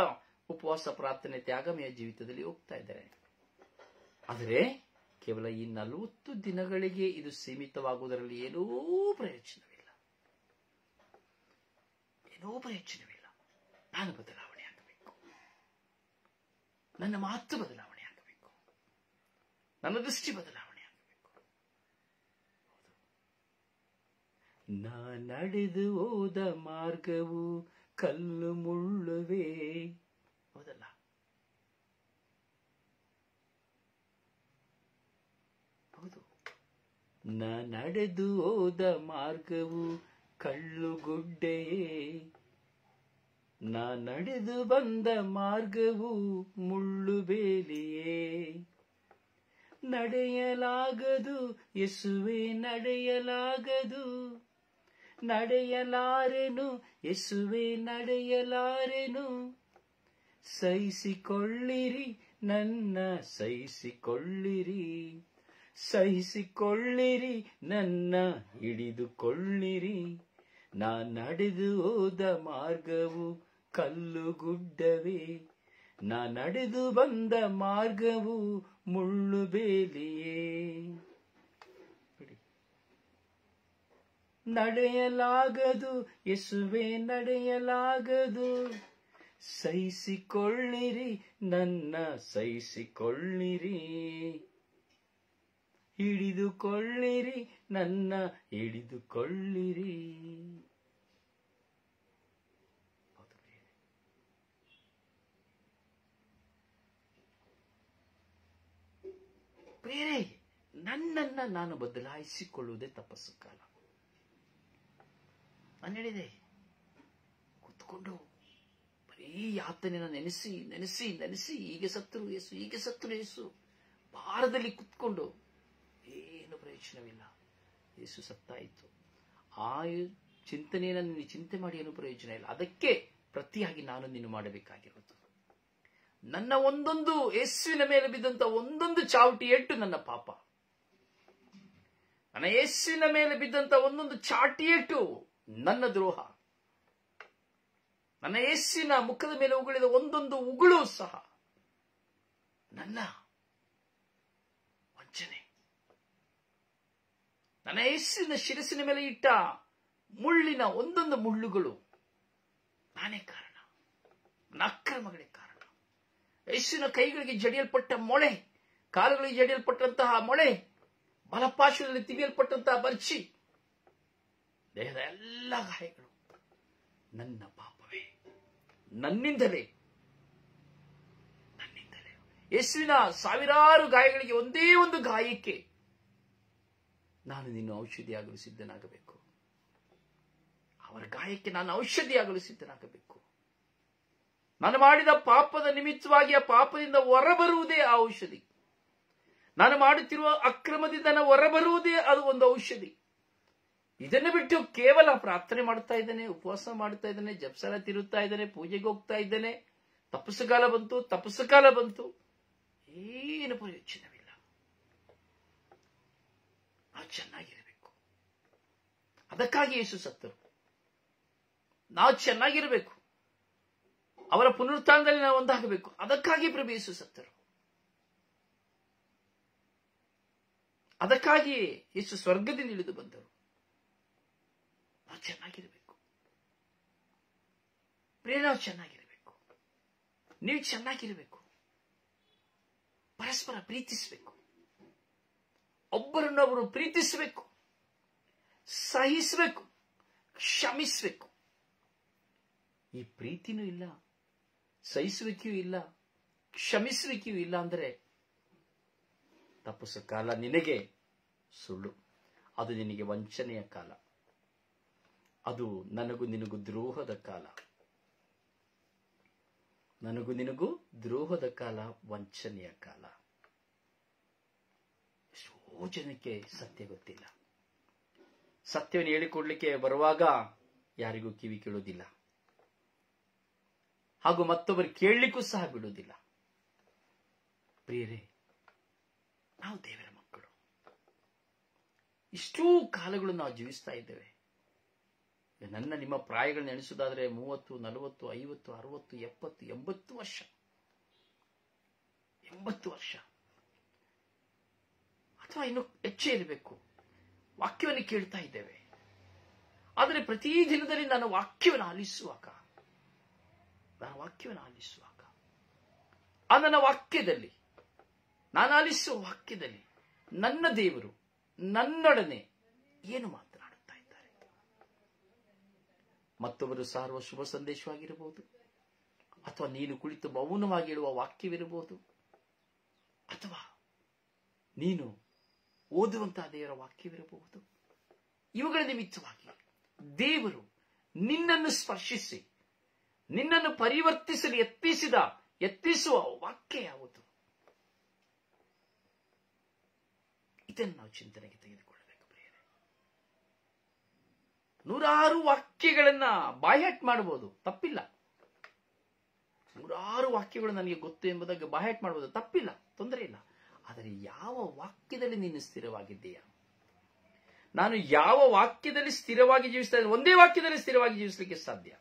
S1: ಉಪವಾಸ, ಪ್ರಾರ್ಥನೆ, ತ್ಯಾಗಮಯ ಜೀವಿತದಲ್ಲಿ ಹೋಗ್ತಾ ಇದ್ದಾರೆ. ಆದರೆ ಕೇವಲ ಈ 40 ದಿನಗಳಿಗೆ ಇದು ಸೀಮಿತವಾಗುವುದರಲ್ಲಿ ಏನೂ ಪ್ರಯೋಜನವಿಲ್ಲ, ಏನೂ ಪ್ರಯೋಜನವಿಲ್ಲ. ನಾನು ಬದಲಾವಣೆ ಆಗಬೇಕು, ನನ್ನ ಮಾತು ಬದಲಾವಣೆ ಆಗಬೇಕು, ನನ್ನ ದೃಷ್ಟಿ ಬದಲಾವಣೆ ಆಗಬೇಕು. ನಾ ನಡೆದು ಹೋದ ಮಾರ್ಗವು ಕಲ್ಲು ಮುಳ್ಳುವೆ, ಹೌದಲ್ಲ? ಹೌದು. ನಾ ನಡೆದು ಹೋದ ಮಾರ್ಗವು ಕಳ್ಳುಗುಡ್ಡೆಯೇ, ನಾ ನಡೆದು ಬಂದ ಮಾರ್ಗವು ಮುಳ್ಳು ಬೇಲಿಯೇ, ನಡೆಯಲಾಗದು ಯೇಸುವೆ ನಡೆಯಲಾಗದು, ನಡೆಯಲಾರೆನು ಯೇಸುವೆ ನಡೆಯಲಾರೆನು, ಸಹಿಸಿಕೊಳ್ಳಿರಿ ನನ್ನ ಸಹಿಸಿಕೊಳ್ಳಿರಿ, ಸಹಿಸಿಕೊಳ್ಳಿರಿ ನನ್ನ ಹಿಡಿದುಕೊಳ್ಳಿರಿ, ನಾ ನಡೆದು ಹೋದ ಮಾರ್ಗವು ಕಲ್ಲುಗುಡ್ಡವೇ, ನಾ ನಡೆದು ಬಂದ ಮಾರ್ಗವು ಮುಳ್ಳು ಬೇಲಿಯೇ. ನಡೆಯಲಾಗದು ಯೇಸುವೆ ನಡೆಯಲಾಗದು, ಸಹಿಸಿಕೊಳ್ಳಿರಿ ನನ್ನ ಸಹಿಸಿಕೊಳ್ಳಿರಿ, ಹಿಡಿದುಕೊಳ್ಳಿರಿ ನನ್ನ ಹಿಡಿದುಕೊಳ್ಳಿರಿ. ಬೇರೆ ನನ್ನನ್ನ ನಾನು ಬದಲಾಯಿಸಿಕೊಳ್ಳುವುದೇ ತಪಸ್ಸು ಕಾಲ. ನಾನು ಹೇಳಿದೆ, ಕುತ್ಕೊಂಡು ಬರೀ ಯಾತನೆನ ನೆನೆಸಿ ನೆನೆಸಿ ನೆನೆಸಿ ಹೀಗೆ ಸತ್ತರು ಯೇಸು, ಹೀಗೆ ಸತ್ತರು ಯೇಸು, ಭಾರದಲ್ಲಿ ಕುತ್ಕೊಂಡು ಏನು ಪ್ರಯೋಜನವಿಲ್ಲ. ಯೇಸು ಸತ್ತಾಯಿತು. ಆ ಚಿಂತನೆಯನ್ನು ನೀನು ಚಿಂತೆ ಮಾಡಿ ಏನು ಪ್ರಯೋಜನ ಇಲ್ಲ. ಅದಕ್ಕೆ ಪ್ರತಿಯಾಗಿ ನಾನು ನೀನು ಮಾಡಬೇಕಾಗಿರೋದು, ನನ್ನ ಒಂದೊಂದು ಯೇಸುವಿನ ಮೇಲೆ ಬಿದ್ದಂತ ಒಂದೊಂದು ಚಾವಟಿ ಏಟು ನನ್ನ ಪಾಪ, ನನ್ನ ಯೇಸುವಿನ ಮೇಲೆ ಬಿದ್ದಂತ ಒಂದೊಂದು ಚಾಟಿ ಏಟು ನನ್ನ ದ್ರೋಹ, ನನ್ನ ಯೇಸುವಿನ ಮುಖದ ಮೇಲೆ ಉಗುಳಿದ ಒಂದೊಂದು ಉಗುಳು ಸಹ ನನ್ನ ವಂಚನೆ, ನನ್ನ ಯೇಸುವಿನ ಶಿರಸಿನ ಮೇಲೆ ಇಟ್ಟ ಮುಳ್ಳಿನ ಒಂದೊಂದು ಮುಳ್ಳುಗಳು ನಾನೇ ಕಾರಣ, ನನ್ನ ಅಕ್ರಮಗಳೇ ಕಾರಣ. ಯೇಸುವಿನ ಕೈಗಳಿಗೆ ಜಡಿಯಲ್ಪಟ್ಟ ಮೊಳೆ, ಕಾಲುಗಳಿಗೆ ಜಡಿಯಲ್ಪಟ್ಟಂತಹ ಮೊಳೆ, ಬಲಪಾರ್ಶ್ವದಲ್ಲಿ ತಿವಿಯಲ್ಪಟ್ಟಂತಹ ಬರ್ಚಿ, ದೇಹದ ಎಲ್ಲ ಗಾಯಗಳು ನನ್ನ ಪಾಪವೇ, ನನ್ನಿಂದಲೇ. ಯೇಸುವಿನ ಸಾವಿರಾರು ಗಾಯಗಳಿಗೆ ಒಂದೇ ಒಂದು ಗಾಯಕ್ಕೆ ನಾನು ನಿನ್ನ ಔಷಧಿಯಾಗಲು ಸಿದ್ಧನಾಗಬೇಕು. ಅವರ ಗಾಯಕ್ಕೆ ನಾನು ಔಷಧಿಯಾಗಲು ಸಿದ್ಧನಾಗಬೇಕು. ನಾನು ಮಾಡಿದ ಪಾಪದ ನಿಮಿತ್ತವಾಗಿ ಆ ಪಾಪದಿಂದ ಹೊರಬರುವುದೇ ಆ ಔಷಧಿ. ನಾನು ಮಾಡುತ್ತಿರುವ ಅಕ್ರಮದಿಂದ ನಾನು ಹೊರಬರುವುದೇ ಅದು ಒಂದು ಔಷಧಿ. ಇದನ್ನು ಬಿಟ್ಟು ಕೇವಲ ಪ್ರಾರ್ಥನೆ ಮಾಡ್ತಾ ಇದ್ದೇನೆ, ಉಪವಾಸ ಮಾಡ್ತಾ ಇದ್ದೇನೆ, ಜಪಸಾಲ ತಿರುತ್ತಾ ಇದ್ದೇನೆ, ಪೂಜೆಗೆ ಹೋಗ್ತಾ ಇದ್ದೇನೆ, ತಪಸ್ಸು ಕಾಲ ಬಂತು, ಏನು ಪ್ರಯೋಜನವಿಲ್ಲ. ನಾವು ಚೆನ್ನಾಗಿರಬೇಕು. ಅದಕ್ಕಾಗಿ ಯೇಸು ಸತ್ತರು. ನಾವು ಚೆನ್ನಾಗಿರಬೇಕು, ಅವರ ಪುನರುತ್ಥಾನದಲ್ಲಿ ನಾವು ಒಂದಾಗಬೇಕು. ಅದಕ್ಕಾಗಿ ಪ್ರಭು ಯೇಸು ಸತ್ತರು. ಅದಕ್ಕಾಗಿ ಯೇಸು ಸ್ವರ್ಗದಿಂದ ಇಳಿದು ಬಂದರು. ನಾವು ಚೆನ್ನಾಗಿರಬೇಕು, ನಾವು ಚೆನ್ನಾಗಿರಬೇಕು, ನೀವು ಚೆನ್ನಾಗಿರಬೇಕು. ಪರಸ್ಪರ ಪ್ರೀತಿಸಬೇಕು, ಒಬ್ಬರನ್ನೊಬ್ಬರು ಪ್ರೀತಿಸಬೇಕು, ಸಹಿಸಬೇಕು, ಕ್ಷಮಿಸಬೇಕು. ಈ ಪ್ರೀತಿನೂ ಇಲ್ಲ, ಸಹಿಸುವಿಕೆಯೂ ಇಲ್ಲ, ಕ್ಷಮಿಸುವಿಕೆಯೂ ಇಲ್ಲ ಅಂದ್ರೆ ತಪಸ್ಸು ಕಾಲ ನಿನಗೆ ಸುಳ್ಳು. ಅದು ನಿನಗೆ ವಂಚನೆಯ ಕಾಲ, ಅದು ನನಗೂ ನಿನಗೂ ದ್ರೋಹದ ಕಾಲ, ನನಗೂ ನಿನಗೂ ದ್ರೋಹದ ಕಾಲ, ವಂಚನೆಯ ಕಾಲ. ಎಷ್ಟೋ ಜನಕ್ಕೆ ಸತ್ಯ ಗೊತ್ತಿಲ್ಲ. ಸತ್ಯವನ್ನು ಹೇಳಿಕೊಡ್ಲಿಕ್ಕೆ ಬರುವಾಗ ಯಾರಿಗೂ ಕಿವಿ ಕೇಳೋದಿಲ್ಲ, ಹಾಗೂ ಮತ್ತೊಬ್ಬರು ಕೇಳಲಿಕ್ಕೂ ಸಹ ಬಿಡುವುದಿಲ್ಲ. ಪ್ರಿಯರೇ, ನಾವು ದೇವರ ಮಕ್ಕಳು. ಇಷ್ಟೂ ಕಾಲಗಳು ನಾವು ಜೀವಿಸ್ತಾ ಇದ್ದೇವೆ. ನನ್ನ ನಿಮ್ಮ ಪ್ರಾಯಗಳನ್ನ ಎಣಿಸುವುದಾದ್ರೆ 30, 40, 50, 60, 70, 80 ವರ್ಷ, 80 ವರ್ಷ ಅಥವಾ ಇನ್ನು ಹೆಚ್ಚೇ ಇರಬೇಕು. ವಾಕ್ಯವನ್ನು ಕೇಳ್ತಾ ಇದ್ದೇವೆ. ಆದರೆ ಪ್ರತಿ ದಿನದಲ್ಲಿ ನಾನು ವಾಕ್ಯವನ್ನು ಆಲಿಸುವಾಗ ಆ ನನ್ನ ವಾಕ್ಯದಲ್ಲಿ, ನಾನು ಆಲಿಸುವ ವಾಕ್ಯದಲ್ಲಿ ನನ್ನ ದೇವರು ನನ್ನೊಡನೆ ಏನು ಮಾತನಾಡುತ್ತಾ ಇದ್ದಾರೆ. ಮತ್ತೊಬ್ಬರು ಸಾರುವ ಶುಭ ಸಂದೇಶವಾಗಿರಬಹುದು, ಅಥವಾ ನೀನು ಕುಳಿತು ಮೌನವಾಗಿ ಹೇಳುವ ವಾಕ್ಯವಿರಬಹುದು, ಅಥವಾ ನೀನು ಓದುವಂತಹ ದೇವರ ವಾಕ್ಯವಿರಬಹುದು. ಇವುಗಳ ನಿಮಿತ್ತವಾಗಿ ದೇವರು ನಿನ್ನನ್ನು ಸ್ಪರ್ಶಿಸಿ ನಿನ್ನನ್ನು ಪರಿವರ್ತಿಸಲು ಯತ್ನಿಸುವ ವಾಕ್ಯ ಯಾವುದು? ಇದನ್ನು ನಾವು ಚಿಂತನೆಗೆ ತೆಗೆದುಕೊಳ್ಳಬೇಕು ಪ್ರಿಯರೇ. ನೂರಾರು ವಾಕ್ಯಗಳನ್ನ ಬಾಯ್ಹಾಟ್ ಮಾಡಬಹುದು, ತಪ್ಪಿಲ್ಲ. ನೂರಾರು ವಾಕ್ಯಗಳು ನನಗೆ ಗೊತ್ತು ಎಂಬುದಾಗಿ ಬಾಯ್ಹಾಟ್ ಮಾಡಬಹುದು, ತಪ್ಪಿಲ್ಲ, ತೊಂದರೆ ಇಲ್ಲ. ಆದರೆ ಯಾವ ವಾಕ್ಯದಲ್ಲಿ ನೀನು ಸ್ಥಿರವಾಗಿದ್ದೀಯಾ? ನಾನು ಯಾವ ವಾಕ್ಯದಲ್ಲಿ ಸ್ಥಿರವಾಗಿ ಜೀವಿಸ್ತಾ ಇದ್ದೇನೆ? ಒಂದೇ ವಾಕ್ಯದಲ್ಲಿ ಸ್ಥಿರವಾಗಿ ಜೀವಿಸಲಿಕ್ಕೆ ಸಾಧ್ಯ.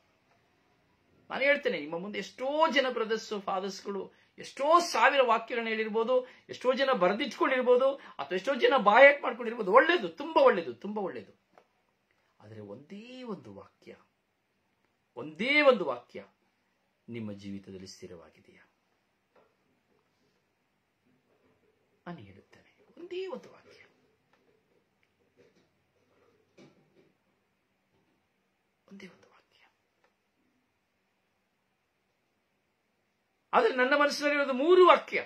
S1: ನಾನು ಹೇಳ್ತೇನೆ, ನಿಮ್ಮ ಮುಂದೆ ಎಷ್ಟೋ ಜನ ಬ್ರದರ್ಸ್ ಫಾದರ್ಸ್ಗಳು ಎಷ್ಟೋ ಸಾವಿರ ವಾಕ್ಯಗಳನ್ನ ಹೇಳಿರ್ಬೋದು, ಎಷ್ಟೋ ಜನ ಬರೆದಿಟ್ಕೊಂಡಿರ್ಬೋದು, ಅಥವಾ ಎಷ್ಟೋ ಜನ ಬಾಯ್ಹಾಟ್ ಮಾಡ್ಕೊಂಡಿರ್ಬೋದು. ಒಳ್ಳೇದು, ತುಂಬಾ ಒಳ್ಳೇದು, ತುಂಬಾ ಒಳ್ಳೇದು. ಆದರೆ ಒಂದೇ ಒಂದು ವಾಕ್ಯ ನಿಮ್ಮ ಜೀವಿತದಲ್ಲಿ ಸ್ಥಿರವಾಗಿದೆಯಾ? ನಾನು ಹೇಳುತ್ತೇನೆ, ಒಂದೇ ಒಂದು ವಾಕ್ಯ. ಆದರೆ ನನ್ನ ಮನಸ್ಸಿನಲ್ಲಿರೋದು 3 ವಾಕ್ಯ.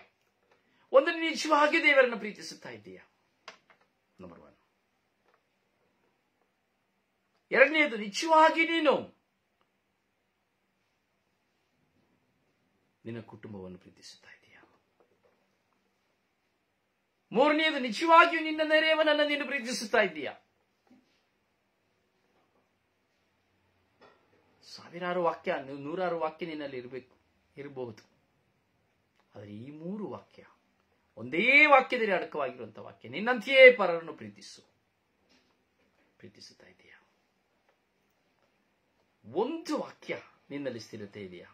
S1: ಒಂದು, ನಿಜವಾಗಿ ದೇವರನ್ನು ಪ್ರೀತಿಸುತ್ತಾ ಇದ್ದೀಯಾ? ನಂಬರ್ 1. ಎರಡನೆಯದು, ನಿಜವಾಗಿ ನೀನು ನಿನ್ನ ಕುಟುಂಬವನ್ನು ಪ್ರೀತಿಸುತ್ತಾ ಇದೆಯಾ? ಮೂರನೆಯದು, ನಿಜವಾಗಿಯೂ ನಿನ್ನ ನೆರೆಯವನನ್ನು ನೀನು ಪ್ರೀತಿಸುತ್ತಾ ಇದ್ದೀಯಾ? ಸಾವಿರಾರು ವಾಕ್ಯ, ನೂರಾರು ವಾಕ್ಯ ನಿನ್ನಲ್ಲಿ ಇರಬಹುದು. ಆದರೆ ಈ 3 ವಾಕ್ಯ, ಒಂದೇ ವಾಕ್ಯದಲ್ಲಿ ಅಡಕವಾಗಿರುವಂತಹ ವಾಕ್ಯ, ನಿನ್ನಂತೆಯೇ ಪರರನ್ನು ಪ್ರೀತಿಸುತ್ತಾ ಇದೆಯಾ? ಒಂದು ವಾಕ್ಯ ನಿನ್ನಲ್ಲಿ ಸ್ಥಿರತೆ ಇದೆಯಾ?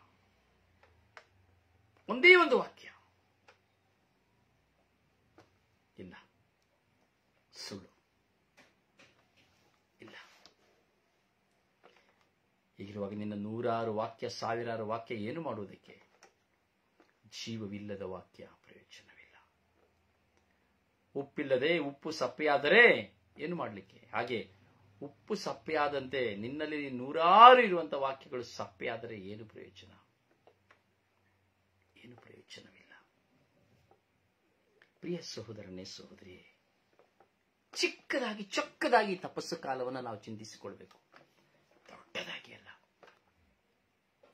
S1: ಒಂದೇ ಒಂದು ವಾಕ್ಯ. ಇಲ್ಲ, ಸುಳ್ಳು ಇಲ್ಲ. ಹೀಗಿರುವಾಗ ನಿನ್ನ ನೂರಾರು ವಾಕ್ಯ, ಸಾವಿರಾರು ವಾಕ್ಯ ಏನು ಮಾಡುವುದಕ್ಕೆ? ಜೀವವಿಲ್ಲದ ವಾಕ್ಯ ಪ್ರಯೋಜನವಿಲ್ಲ. ಉಪ್ಪಿಲ್ಲದೆ ಉಪ್ಪು ಸಪ್ಪೆಯಾದರೆ ಏನು ಮಾಡಲಿಕ್ಕೆ? ಹಾಗೆ ಉಪ್ಪು ಸಪ್ಪೆಯಾದಂತೆ ನಿನ್ನಲ್ಲಿ ನೂರಾರು ಇರುವಂತಹ ವಾಕ್ಯಗಳು ಸಪ್ಪೆಯಾದರೆ ಏನು ಪ್ರಯೋಜನ? ಏನು ಪ್ರಯೋಜನವಿಲ್ಲ. ಪ್ರಿಯ ಸಹೋದರನೇ, ಸಹೋದರಿಯೇ, ಚಿಕ್ಕದಾಗಿ ಚೊಕ್ಕದಾಗಿ ತಪಸ್ಸು ಕಾಲವನ್ನು ನಾವು ಚಿಂತಿಸಿಕೊಳ್ಬೇಕು, ದೊಡ್ಡದಾಗಿ ಅಲ್ಲ.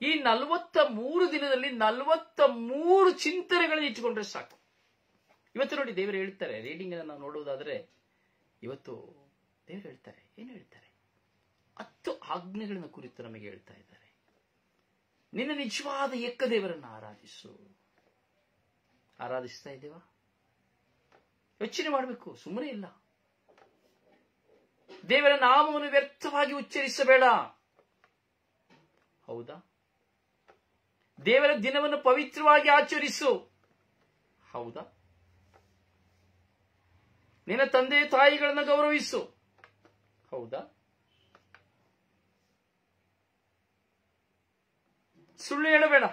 S1: ಈ 43 ದಿನದಲ್ಲಿ 43 ಚಿಂತನೆಗಳನ್ನು ಇಟ್ಟುಕೊಂಡ್ರೆ ಸಾಕು. ಇವತ್ತು ನೋಡಿ, ದೇವರು ಹೇಳ್ತಾರೆ, ರೀಡಿಂಗ್ ಅನ್ನು ನಾವು ನೋಡುವುದಾದ್ರೆ, ಇವತ್ತು ದೇವರು ಹೇಳ್ತಾರೆ, ಏನು ಹೇಳ್ತಾರೆ? 10 ಆಜ್ಞೆಗಳನ್ನು ಕುರಿತು ನಮಗೆ ಹೇಳ್ತಾ ಇದ್ದಾರೆ. ನಿನ್ನ ನಿಜವಾದ ಏಕ ದೇವರನ್ನು ಆರಾಧಿಸು. ಆರಾಧಿಸ್ತಾ ಇದ್ದೇವಾ? ಯೋಚನೆ ಮಾಡಬೇಕು, ಸುಮ್ಮನೆ ಇಲ್ಲ. ದೇವರ ನಾಮವನ್ನು ವ್ಯರ್ಥವಾಗಿ ಉಚ್ಚರಿಸಬೇಡ. ಹೌದಾ? ದೇವರ ದಿನವನ್ನು ಪವಿತ್ರವಾಗಿ ಆಚರಿಸು. ಹೌದಾ? ನಿನ್ನ ತಂದೆ ತಾಯಿಗಳನ್ನು ಗೌರವಿಸು. ಹೌದಾ? ಸುಳ್ಳು ಹೇಳಬೇಡ,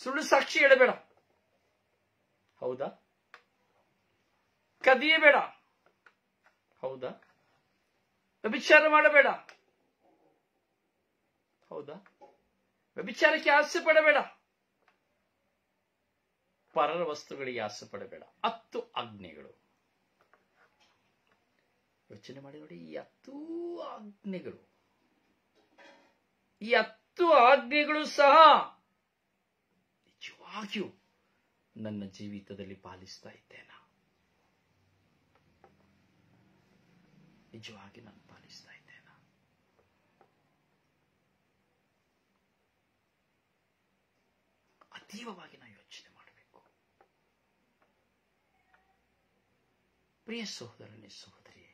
S1: ಸುಳ್ಳು ಸಾಕ್ಷಿ ಹೇಳಬೇಡ. ಹೌದಾ? ಕದಿಯಬೇಡ. ಹೌದಾ? ವ್ಯಭಿಚಾರ ಮಾಡಬೇಡ. ಹೌದಾ? ವ್ಯಭಿಚಾರಕ್ಕೆ ಆಸೆ ಪಡಬೇಡ. ಪರರ ವಸ್ತುಗಳಿಗೆ ಆಸೆ ಪಡಬೇಡ. 10 ಆಜ್ಞೆಗಳು. ಯೋಚನೆ ಮಾಡಿ ನೋಡಿ, ಈ 10 ಆಜ್ಞೆಗಳು ಸಹ ನಿಜವಾಗಿಯೂ ನನ್ನ ಜೀವಿತದಲ್ಲಿ ಪಾಲಿಸ್ತಾ ಇದ್ದೇನಾ? ನಿಜವಾಗಿ ನಾನು ಪಾಲಿಸ್ತಾ ಇದ್ದೇನಾ? ಅತೀವವಾಗಿ ನಾವು ಯೋಚನೆ ಮಾಡಬೇಕು. ಪ್ರಿಯ ಸಹೋದರನೇ, ಸಹೋದರಿಯೇ,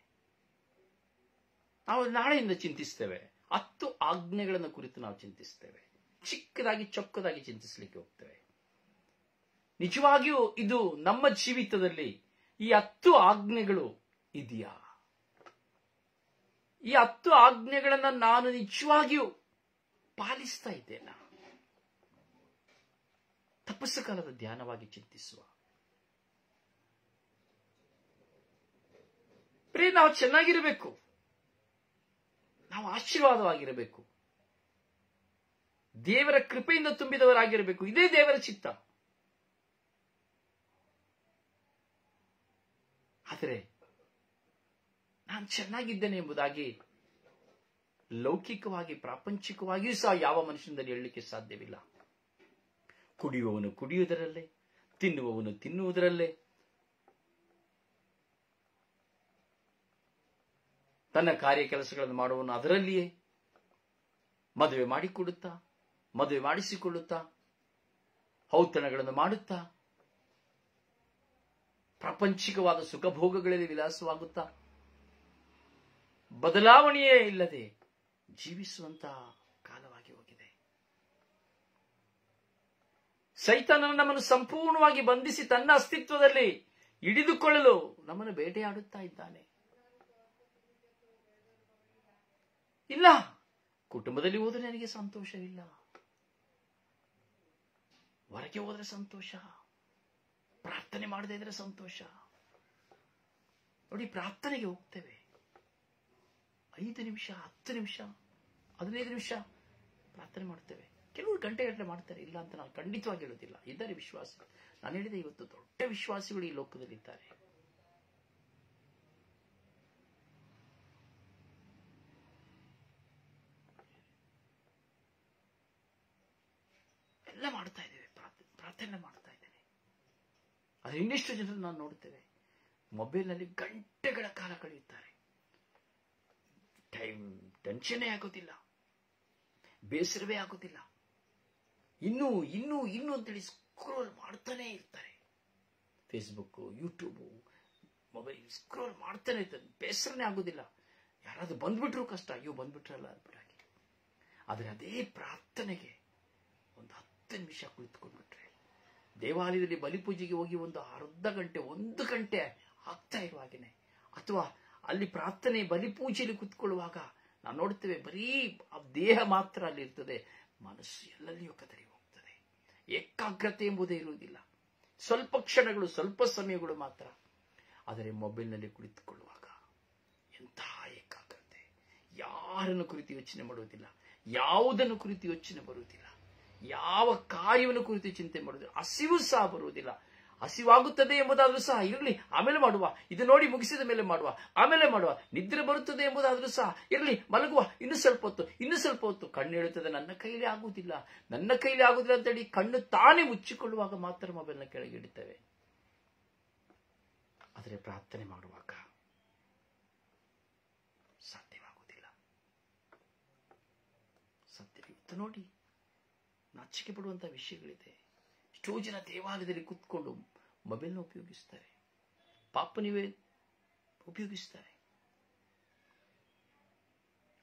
S1: ನಾವು ನಾಳೆಯಿಂದ ಚಿಂತಿಸ್ತೇವೆ. 10 ಆಜ್ಞೆಗಳನ್ನು ಕುರಿತು ನಾವು ಚಿಂತಿಸ್ತೇವೆ. ಚಿಕ್ಕದಾಗಿ ಚೊಕ್ಕದಾಗಿ ಚಿಂತಿಸಲಿಕ್ಕೆ ಹೋಗ್ತೇವೆ. ನಿಜವಾಗಿಯೂ ಇದು ನಮ್ಮ ಜೀವಿತದಲ್ಲಿ ಈ 10 ಆಜ್ಞೆಗಳು ಇದೆಯಾ? ಈ 10 ಆಜ್ಞೆಗಳನ್ನು ನಾನು ನಿಜವಾಗಿಯೂ ಪಾಲಿಸ್ತಾ ಇದ್ದೇನಾ? ತಪಸ್ಸು ಕಾಲದ ಧ್ಯಾನವಾಗಿ ಚಿಂತಿಸುವ. ಪ್ರಿಯ, ನಾವು ಚೆನ್ನಾಗಿರಬೇಕು, ನಾವು ಆಶೀರ್ವಾದವಾಗಿರಬೇಕು, ದೇವರ ಕೃಪೆಯಿಂದ ತುಂಬಿದವರಾಗಿರಬೇಕು. ಇದೇ ದೇವರ ಚಿತ್ತ. ಆದರೆ ನಾನು ಚೆನ್ನಾಗಿದ್ದೇನೆ ಎಂಬುದಾಗಿ ಲೌಕಿಕವಾಗಿ ಪ್ರಾಪಂಚಿಕವಾಗಿಯೂ ಸಹ ಯಾವ ಮನುಷ್ಯನಲ್ಲಿ ಹೇಳಲಿಕ್ಕೆ ಸಾಧ್ಯವಿಲ್ಲ. ಕುಡಿಯುವವನು ಕುಡಿಯುವುದರಲ್ಲೇ, ತಿನ್ನುವವನು ತಿನ್ನುವುದರಲ್ಲೇ, ತನ್ನ ಕಾರ್ಯ ಕೆಲಸಗಳನ್ನು ಮಾಡುವವನು ಅದರಲ್ಲಿಯೇ, ಮದುವೆ ಮಾಡಿಕೊಡುತ್ತಾ, ಮದುವೆ ಮಾಡಿಸಿಕೊಳ್ಳುತ್ತಾ, ಔತಣಗಳನ್ನು ಮಾಡುತ್ತಾ, ಪ್ರಾಪಂಚಿಕವಾದ ಸುಖಭೋಗಗಳಲ್ಲಿ ವಿಲಾಸವಾಗುತ್ತಾ, ಬದಲಾವಣೆಯೇ ಇಲ್ಲದೆ ಜೀವಿಸುವಂತಹ ಕಾಲವಾಗಿ ಹೋಗಿದೆ. ಸೈತಾನನು ನಮ್ಮನ್ನು ಸಂಪೂರ್ಣವಾಗಿ ಬಂಧಿಸಿ ತನ್ನ ಅಸ್ತಿತ್ವದಲ್ಲಿ ಹಿಡಿದುಕೊಳ್ಳಲು ನಮ್ಮನ್ನು ಬೇಟೆಯಾಡುತ್ತಾ ಇದ್ದಾನೆ. ಇಲ್ಲ, ಕುಟುಂಬದಲ್ಲಿ ಹೋದರೆ ನನಗೆ ಸಂತೋಷವಿಲ್ಲ, ಹೊರಗೆ ಹೋದ್ರೆ ಸಂತೋಷ, ಪ್ರಾರ್ಥನೆ ಮಾಡದೇ ಇದ್ರೆ ಸಂತೋಷ. ನೋಡಿ, ಪ್ರಾರ್ಥನೆಗೆ ಹೋಗ್ತೇವೆ, 5 ನಿಮಿಷ, 10 ನಿಮಿಷ, 15 ನಿಮಿಷ ಪ್ರಾರ್ಥನೆ ಮಾಡ್ತೇವೆ. ಕೆಲವರು ಗಂಟೆಗಟ್ಟಲೆ ಮಾಡ್ತಾರೆ, ಇಲ್ಲ ಅಂತ ನಾನು ಖಂಡಿತವಾಗಿ ಹೇಳುವುದಿಲ್ಲ. ಇದ್ದಾರೆ ವಿಶ್ವಾಸಿ. ನಾನು ಹೇಳಿದೆ, ಇವತ್ತು ದೊಡ್ಡ ವಿಶ್ವಾಸಿಗಳು ಈ ಲೋಕದಲ್ಲಿದ್ದಾರೆ. ಎಲ್ಲ ಮಾಡ್ತಾ ಇದ್ದೇವೆ, ಪ್ರಾರ್ಥನೆ ಮಾಡ್ತಾ ಇದ್ದೇನೆ. ಆದರೆ ಇನ್ನೆಷ್ಟು ಜನರು ನಾನು ನೋಡ್ತೇವೆ, ಮೊಬೈಲ್ನಲ್ಲಿ ಗಂಟೆಗಳ ಕಾಲ ಕಳೆಯುತ್ತಾರೆ. ಟೆನ್ಷನ್ನೇ ಆಗೋದಿಲ್ಲ, ಬೇಸರವೇ ಆಗೋದಿಲ್ಲ. ಇನ್ನೂ ಇನ್ನೂ ಇನ್ನೂ ಅಂತೇಳಿ ಸ್ಕ್ರೋಲ್ ಮಾಡ್ತಾನೆ ಇರ್ತಾರೆ. ಫೇಸ್ಬುಕ್, ಯೂಟ್ಯೂಬ್, ಮೊಬೈಲ್ ಸ್ಕ್ರೋಲ್ ಮಾಡ್ತಾನೆ ಇರ್ತಾರೆ. ಬೇಸರನೇ ಆಗೋದಿಲ್ಲ. ಯಾರಾದ್ರೂ ಬಂದ್ಬಿಟ್ರು ಕಷ್ಟ, ಅಯ್ಯೋ ಬಂದ್ಬಿಟ್ರಲ್ಲ ಅಂದ್ಬಿಟ್ಟಾಗಿ. ಆದರೆ ಅದೇ ಪ್ರಾರ್ಥನೆಗೆ ಒಂದು 10 ನಿಮಿಷ ಕುಳಿತುಕೊಂಡ್ಬಿಟ್ರೆ, ದೇವಾಲಯದಲ್ಲಿ ಬಲಿಪೂಜೆಗೆ ಹೋಗಿ ಒಂದು ಅರ್ಧ ಗಂಟೆ 1 ಗಂಟೆ ಆಗ್ತಾ ಇರುವಾಗೇನೆ, ಅಥವಾ ಅಲ್ಲಿ ಪ್ರಾರ್ಥನೆ ಬಲಿಪೂಜೆಯಲ್ಲಿ ಕುತ್ಕೊಳ್ಳುವಾಗ ನಾವು ನೋಡ್ತೇವೆ, ಬರೀ ದೇಹ ಮಾತ್ರ ಅಲ್ಲಿ ಇರ್ತದೆ, ಮನಸ್ಸು ಎಲ್ಲೆಲ್ಲಿಯೂ ಕದರಿ ಹೋಗ್ತದೆ. ಏಕಾಗ್ರತೆ ಎಂಬುದೇ ಇರುವುದಿಲ್ಲ. ಸ್ವಲ್ಪ ಕ್ಷಣಗಳು, ಸ್ವಲ್ಪ ಸಮಯಗಳು ಮಾತ್ರ. ಆದರೆ ಮೊಬೈಲ್ನಲ್ಲಿ ಕುಳಿತುಕೊಳ್ಳುವಾಗ ಎಂತಹ ಏಕಾಗ್ರತೆ! ಯಾರನ್ನು ಕುರಿತು ಯೋಚನೆ ಮಾಡುವುದಿಲ್ಲ, ಯಾವುದನ್ನು ಕುರಿತು ಯೋಚನೆ ಬರುವುದಿಲ್ಲ, ಯಾವ ಕಾರ್ಯವನ್ನು ಕುರಿತು ಚಿಂತೆ ಮಾಡುವುದಿಲ್ಲ, ಹಸಿವು ಸಹ ಬರುವುದಿಲ್ಲ. ಹಸಿವಾಗುತ್ತದೆ ಎಂಬುದಾದ್ರೂ ಸಹ ಇರಲಿ, ಆಮೇಲೆ ಮಾಡುವ, ಇದು ನೋಡಿ ಮುಗಿಸಿದ ಮೇಲೆ ಮಾಡುವ, ಆಮೇಲೆ ಮಾಡುವ. ನಿದ್ರೆ ಬರುತ್ತದೆ ಎಂಬುದಾದ್ರೂ ಸಹ ಇರಲಿ, ಮಲಗುವ, ಇನ್ನು ಸ್ವಲ್ಪ ಹೊತ್ತು, ಇನ್ನು ಸ್ವಲ್ಪ ಹೊತ್ತು. ಕಣ್ಣು ಹೇಳುತ್ತದೆ, ನನ್ನ ಕೈಲಿ ಆಗುವುದಿಲ್ಲ, ನನ್ನ ಕೈಲಿ ಆಗುದಿಲ್ಲ ಅಂತೇಳಿ ಕಣ್ಣು ತಾನೇ ಮುಚ್ಚಿಕೊಳ್ಳುವಾಗ ಮಾತ್ರ ಮೊಬೈಲ್ನ ಕೆಳಗೆ ಇಡುತ್ತೇವೆ. ಆದರೆ ಪ್ರಾರ್ಥನೆ ಮಾಡುವಾಗ ಸಾಧ್ಯವಾಗುವುದಿಲ್ಲ. ಸತ್ಯವಿತ್ತು. ನೋಡಿ, ನಾಚಿಕೆ ಪಡುವಂತಹ ವಿಷಯಗಳಿದೆ. ಎಷ್ಟೋ ಜನ ದೇವಾಲಯದಲ್ಲಿ ಕುತ್ಕೊಂಡು ಮೊಬೈಲ್ನ ಉಪಯೋಗಿಸ್ತಾರೆ, ಪಾಪನಿವೆ ಉಪಯೋಗಿಸ್ತಾರೆ.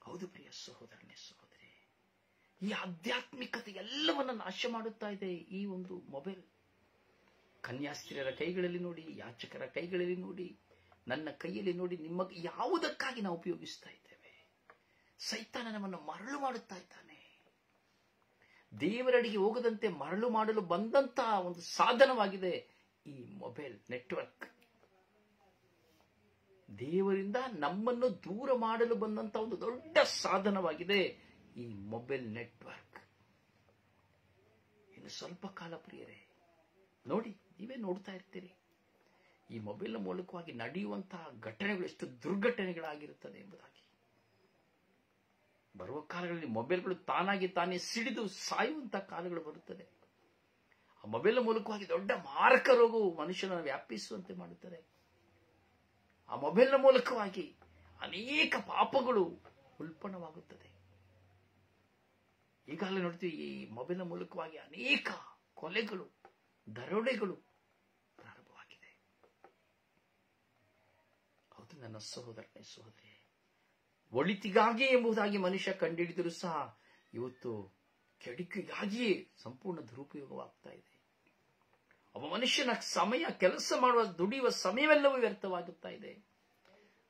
S1: ಹೌದು ಪ್ರಿಯ ಸಹೋದರನೇ, ಸಹೋದರಿ, ಈ ಆಧ್ಯಾತ್ಮಿಕತೆ ಎಲ್ಲವನ್ನ ನಾಶ ಮಾಡುತ್ತಾ ಇದೆ ಈ ಒಂದು ಮೊಬೈಲ್. ಕನ್ಯಾಸ್ತ್ರೀಯರ ಕೈಗಳಲ್ಲಿ ನೋಡಿ, ಯಾಚಕರ ಕೈಗಳಲ್ಲಿ ನೋಡಿ, ನನ್ನ ಕೈಯಲ್ಲಿ ನೋಡಿ, ನಿಮ್ಮ ಯಾವುದಕ್ಕಾಗಿ ನಾವು ಉಪಯೋಗಿಸ್ತಾ ಇದ್ದೇವೆ? ಸೈತಾನ ನಮ್ಮನ್ನು ಮರಳು ಮಾಡುತ್ತಾ ಇದ್ದಾನೆ. ದೇವರಡಿಗೆ ಹೋಗದಂತೆ ಮರಳು ಮಾಡಲು ಬಂದಂತಹ ಒಂದು ಸಾಧನವಾಗಿದೆ ಈ ಮೊಬೈಲ್ ನೆಟ್ವರ್ಕ್. ದೇವರಿಂದ ನಮ್ಮನ್ನು ದೂರ ಮಾಡಲು ಬಂದಂತಹ ಒಂದು ದೊಡ್ಡ ಸಾಧನವಾಗಿದೆ ಈ ಮೊಬೈಲ್ ನೆಟ್ವರ್ಕ್. ಇನ್ನು ಸ್ವಲ್ಪ ಕಾಲ ಪ್ರಿಯರೇ, ನೋಡಿ, ನೀವೇ ನೋಡ್ತಾ ಇರ್ತೀರಿ, ಈ ಮೊಬೈಲ್ನ ಮೂಲಕವಾಗಿ ನಡೆಯುವಂತಹ ಘಟನೆಗಳು ಎಷ್ಟು ದುರ್ಘಟನೆಗಳಾಗಿರುತ್ತದೆ ಎಂಬುದಾಗಿ. ಬರುವ ಕಾಲಗಳಲ್ಲಿ ಮೊಬೈಲ್ಗಳು ತಾನಾಗಿ ತಾನೇ ಸಿಡಿದು ಸಾಯುವಂತಹ ಕಾಲಗಳು ಬರುತ್ತದೆ. ಆ ಮೊಬೈಲ್ ಮೂಲಕವಾಗಿ ದೊಡ್ಡ ಮಾರಕ ರೋಗವು ಮನುಷ್ಯನನ್ನು ವ್ಯಾಪಿಸುವಂತೆ ಮಾಡುತ್ತದೆ. ಆ ಮೊಬೈಲ್ನ ಮೂಲಕವಾಗಿ ಅನೇಕ ಪಾಪಗಳು ಉಲ್ಪಣವಾಗುತ್ತದೆ. ಈಗಾಗಲೇ ನೋಡ್ತೀವಿ, ಈ ಮೊಬೈಲ್ನ ಮೂಲಕವಾಗಿ ಅನೇಕ ಕೊಲೆಗಳು, ದರೋಡೆಗಳು ಪ್ರಾರಂಭವಾಗಿದೆ. ಹೌದು ನನ್ನ ಸಹೋದರನೇ, ಸಹೋದರಿ, ಒಳಿತಿಗಾಗಿ ಎಂಬುದಾಗಿ ಮನುಷ್ಯ ಕಂಡುಹಿಡಿದರೂ ಸಹ ಇವತ್ತು ಕೆಡುಕಿಗಾಗಿಯೇ ಸಂಪೂರ್ಣ ದುರುಪಯೋಗವಾಗ್ತಾ ಇದೆ. ಒಬ್ಬ ಮನುಷ್ಯನ ಸಮಯ, ಕೆಲಸ ಮಾಡುವ, ದುಡಿಯುವ ಸಮಯವೆಲ್ಲವೂ ವ್ಯರ್ಥವಾಗುತ್ತಾ ಇದೆ.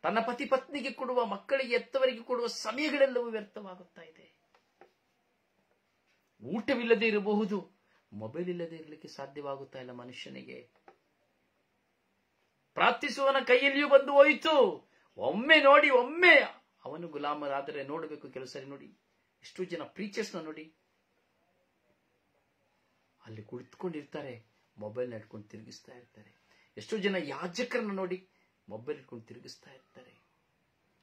S1: ತನ್ನ ಪತಿ ಪತ್ನಿಗೆ ಕೊಡುವ, ಮಕ್ಕಳಿಗೆ, ಎತ್ತವರಿಗೆ ಕೊಡುವ ಸಮಯಗಳೆಲ್ಲವೂ ವ್ಯರ್ಥವಾಗುತ್ತಾ ಇದೆ. ಊಟವಿಲ್ಲದೆ ಇರಬಹುದು, ಮೊಬೈಲ್ ಇಲ್ಲದೆ ಇರಲಿಕ್ಕೆ ಸಾಧ್ಯವಾಗುತ್ತಾ ಇಲ್ಲ ಮನುಷ್ಯನಿಗೆ. ಪ್ರಾರ್ಥಿಸುವವನ ಕೈಯಲ್ಲಿಯೂ ಬಂದು ಹೋಯಿತು. ಒಮ್ಮೆ ನೋಡಿ, ಒಮ್ಮೆ ಅವನು ಗುಲಾಮರಾದರೆ ನೋಡಬೇಕು. ಕೆಲವು ಸರಿ ನೋಡಿ, ಎಷ್ಟೋ ಜನ ಪ್ರೀಚರ್ಸ್ನ ನೋಡಿ, ಅಲ್ಲಿ ಕುಳಿತುಕೊಂಡಿರ್ತಾರೆ, ಮೊಬೈಲ್ ಇಟ್ಕೊಂಡು ತಿರುಗಿಸ್ತಾ ಇರ್ತಾರೆ. ಎಷ್ಟೋ ಜನ ಯಾಜಕರನ್ನ ನೋಡಿ ಮೊಬೈಲ್ ಇಟ್ಕೊಂಡು ತಿರುಗಿಸ್ತಾ ಇರ್ತಾರೆ.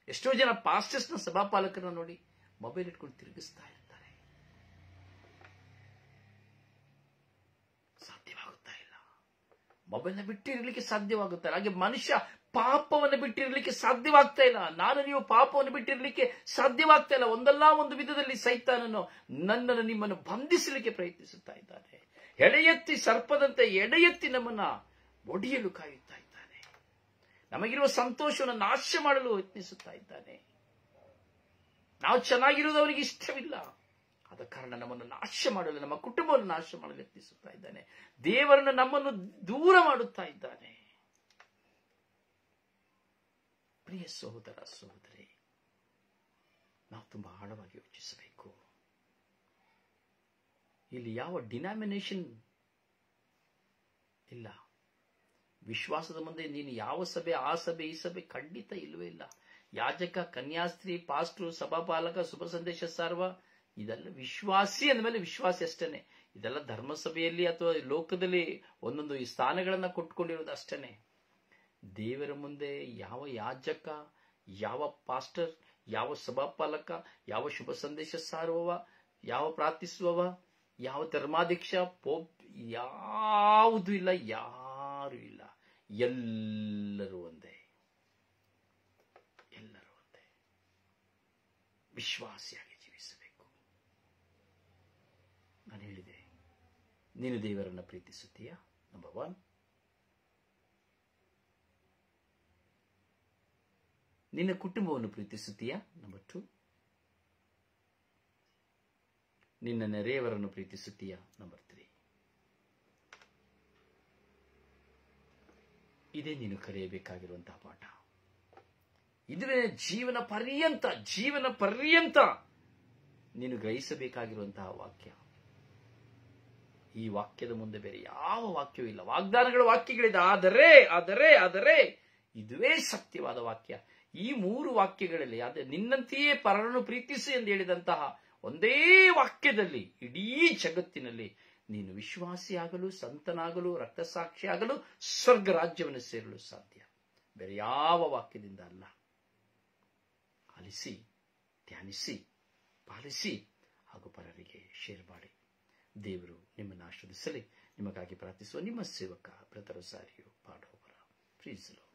S1: ಎಷ್ಟೋ ಜನ ಪಾಸ್ಟರ್ಸ್ನ, ಸಭಾಪಾಲಕರನ್ನ ನೋಡಿ ಮೊಬೈಲ್ ಇಟ್ಕೊಂಡು ತಿರುಗಿಸ್ತಾ ಇರ್ತಾರೆ. ಸಾಧ್ಯವಾಗುತ್ತಾ ಇಲ್ಲ. ಮೊಬೈಲ್ನ ಬಿಟ್ಟಿರಲಿಕ್ಕೆ ಸಾಧ್ಯವಾಗುತ್ತಾ ಇಲ್ಲ. ಹಾಗೆ ಮನುಷ್ಯ ಪಾಪವನ್ನು ಬಿಟ್ಟಿರಲಿಕ್ಕೆ ಸಾಧ್ಯವಾಗ್ತಾ ಇಲ್ಲ. ನಾನು ನೀವು ಪಾಪವನ್ನು ಬಿಟ್ಟಿರಲಿಕ್ಕೆ ಸಾಧ್ಯವಾಗ್ತಾ ಇಲ್ಲ. ಒಂದಲ್ಲ ಒಂದು ವಿಧದಲ್ಲಿ ಸೈತಾನನು ನನ್ನನ್ನು ನಿಮ್ಮನ್ನು ಬಂಧಿಸಲಿಕ್ಕೆ ಪ್ರಯತ್ನಿಸುತ್ತಾ ಇದ್ದಾನೆ. ಎಡೆಯೆತ್ತಿ ಸರ್ಪದಂತೆ ಎಡೆಯೆತ್ತಿ ನಮ್ಮನ್ನ ಒಡೆಯಲು ಕಾಯುತ್ತಾ ಇದ್ದಾನೆ. ನಮಗಿರುವ ಸಂತೋಷವನ್ನು ನಾಶ ಮಾಡಲು ಯತ್ನಿಸುತ್ತಾ ಇದ್ದಾನೆ. ನಾವು ಚೆನ್ನಾಗಿರುವುದು ಅವನಿಗೆ ಇಷ್ಟವಿಲ್ಲ. ಆದ ಕಾರಣ ನಮ್ಮನ್ನು ನಾಶ ಮಾಡಲು, ನಮ್ಮ ಕುಟುಂಬವನ್ನು ನಾಶ ಮಾಡಲು ಯತ್ನಿಸುತ್ತಾ ಇದ್ದಾನೆ. ದೇವರನ್ನು ನಮ್ಮನ್ನು ದೂರ ಮಾಡುತ್ತಾ ಇದ್ದಾನೆ. ಪ್ರಿಯ ಸಹೋದರ ಸಹೋದರಿ, ನಾವು ತುಂಬಾ ಆಳವಾಗಿ ಯೋಚಿಸಬೇಕು. ಇಲ್ಲಿ ಯಾವ ಡಿನಾಮಿನೇಷನ್ ಇಲ್ಲ. ವಿಶ್ವಾಸದ ಮುಂದೆ ನೀನು ಯಾವ ಸಭೆ, ಆ ಸಭೆ, ಈ ಸಭೆ ಖಂಡಿತ ಇಲ್ಲವೇ ಇಲ್ಲ. ಯಾಜಕ, ಕನ್ಯಾಸ್ತ್ರೀ, ಪಾಸ್ಟ್ರು, ಸಭಾಪಾಲಕ, ಶುಭ ಸಂದೇಶ ಸಾರುವ, ಇದೆಲ್ಲ ವಿಶ್ವಾಸಿ ಅಂದಮೇಲೆ ವಿಶ್ವಾಸಿ ಅಷ್ಟೇನೆ. ಇದೆಲ್ಲ ಧರ್ಮಸಭೆಯಲ್ಲಿ ಅಥವಾ ಲೋಕದಲ್ಲಿ ಒಂದೊಂದು ಈ ಸ್ಥಾನಗಳನ್ನ ಕೊಟ್ಕೊಂಡಿರೋದು ಅಷ್ಟೇನೆ. ದೇವರ ಮುಂದೆ ಯಾವ ಯಾಜಕ, ಯಾವ ಪಾಸ್ಟರ್, ಯಾವ ಸಭಾಪಾಲಕ, ಯಾವ ಶುಭ ಸಂದೇಶ ಸಾರುವವ, ಯಾವ ಪ್ರಾರ್ಥಿಸುವವ, ಯಾವ ಧರ್ಮಾಧ್ಯಕ್ಷ, ಪೋಪ್, ಯಾವುದೂ ಇಲ್ಲ, ಯಾರು ಇಲ್ಲ. ಎಲ್ಲರೂ ಒಂದೇ, ಎಲ್ಲರೂ ಒಂದೇ. ವಿಶ್ವಾಸಿಯಾಗಿ ಜೀವಿಸಬೇಕು. ನಾನು ಹೇಳಿದೆ, ನೀನು ದೇವರನ್ನ ಪ್ರೀತಿಸುತ್ತೀಯಾ? ನಂಬರ್ 1. ನಿನ್ನ ಕುಟುಂಬವನ್ನು ಪ್ರೀತಿಸುತ್ತೀಯಾ? ನಂಬರ್ 2. ನಿನ್ನ ನೆರೆಯವರನ್ನು ಪ್ರೀತಿಸುತ್ತೀಯಾ? ನಂಬರ್ 3. ಇದೇ ನೀನು ಕಲಿಯಬೇಕಾಗಿರುವಂತಹ ಪಾಠ. ಇದುವೇ ಜೀವನ ಪರ್ಯಂತ ನೀನು ಗ್ರಹಿಸಬೇಕಾಗಿರುವಂತಹ ವಾಕ್ಯ. ಈ ವಾಕ್ಯದ ಮುಂದೆ ಬೇರೆ ಯಾವ ವಾಕ್ಯವೂ ಇಲ್ಲ. ವಾಕ್ಯಗಳಿದೆ, ಆದರೆ ಇದುವೇ ಸತ್ಯವಾದ ವಾಕ್ಯ. ಈ 3 ವಾಕ್ಯಗಳಲ್ಲಿ, ಅದೇ ನಿನ್ನಂತೆಯೇ ಪರರನ್ನು ಪ್ರೀತಿಸಿ ಎಂದು ಹೇಳಿದಂತಹ ಒಂದೇ ವಾಕ್ಯದಲ್ಲಿ ಇಡೀ ಜಗತ್ತಿನಲ್ಲಿ ನೀನು ವಿಶ್ವಾಸಿಯಾಗಲು, ಸಂತನಾಗಲು, ರಕ್ತಸಾಕ್ಷಿಯಾಗಲು, ಸ್ವರ್ಗ ರಾಜ್ಯವನ್ನು ಸೇರಲು ಸಾಧ್ಯ. ಬೇರೆ ಯಾವ ವಾಕ್ಯದಿಂದ ಅಲ್ಲ. ಆಲಿಸಿ, ಧ್ಯಾನಿಸಿ, ಪಾಲಿಸಿ ಹಾಗೂ ಪರರಿಗೆ ಶೇರ್ ಮಾಡಿ. ದೇವರು ನಿಮ್ಮನ್ನು ಆಶೀರ್ವದಿಸಲಿ. ನಿಮಗಾಗಿ ಪ್ರಾರ್ಥಿಸುವ ನಿಮ್ಮ ಸೇವಕ ಬ್ರದರ್ ರೋಸಾರಿಯೋ ಪಾಡೋವರ. ಪ್ರೀಸ್ ಲಾರ್ಡ್.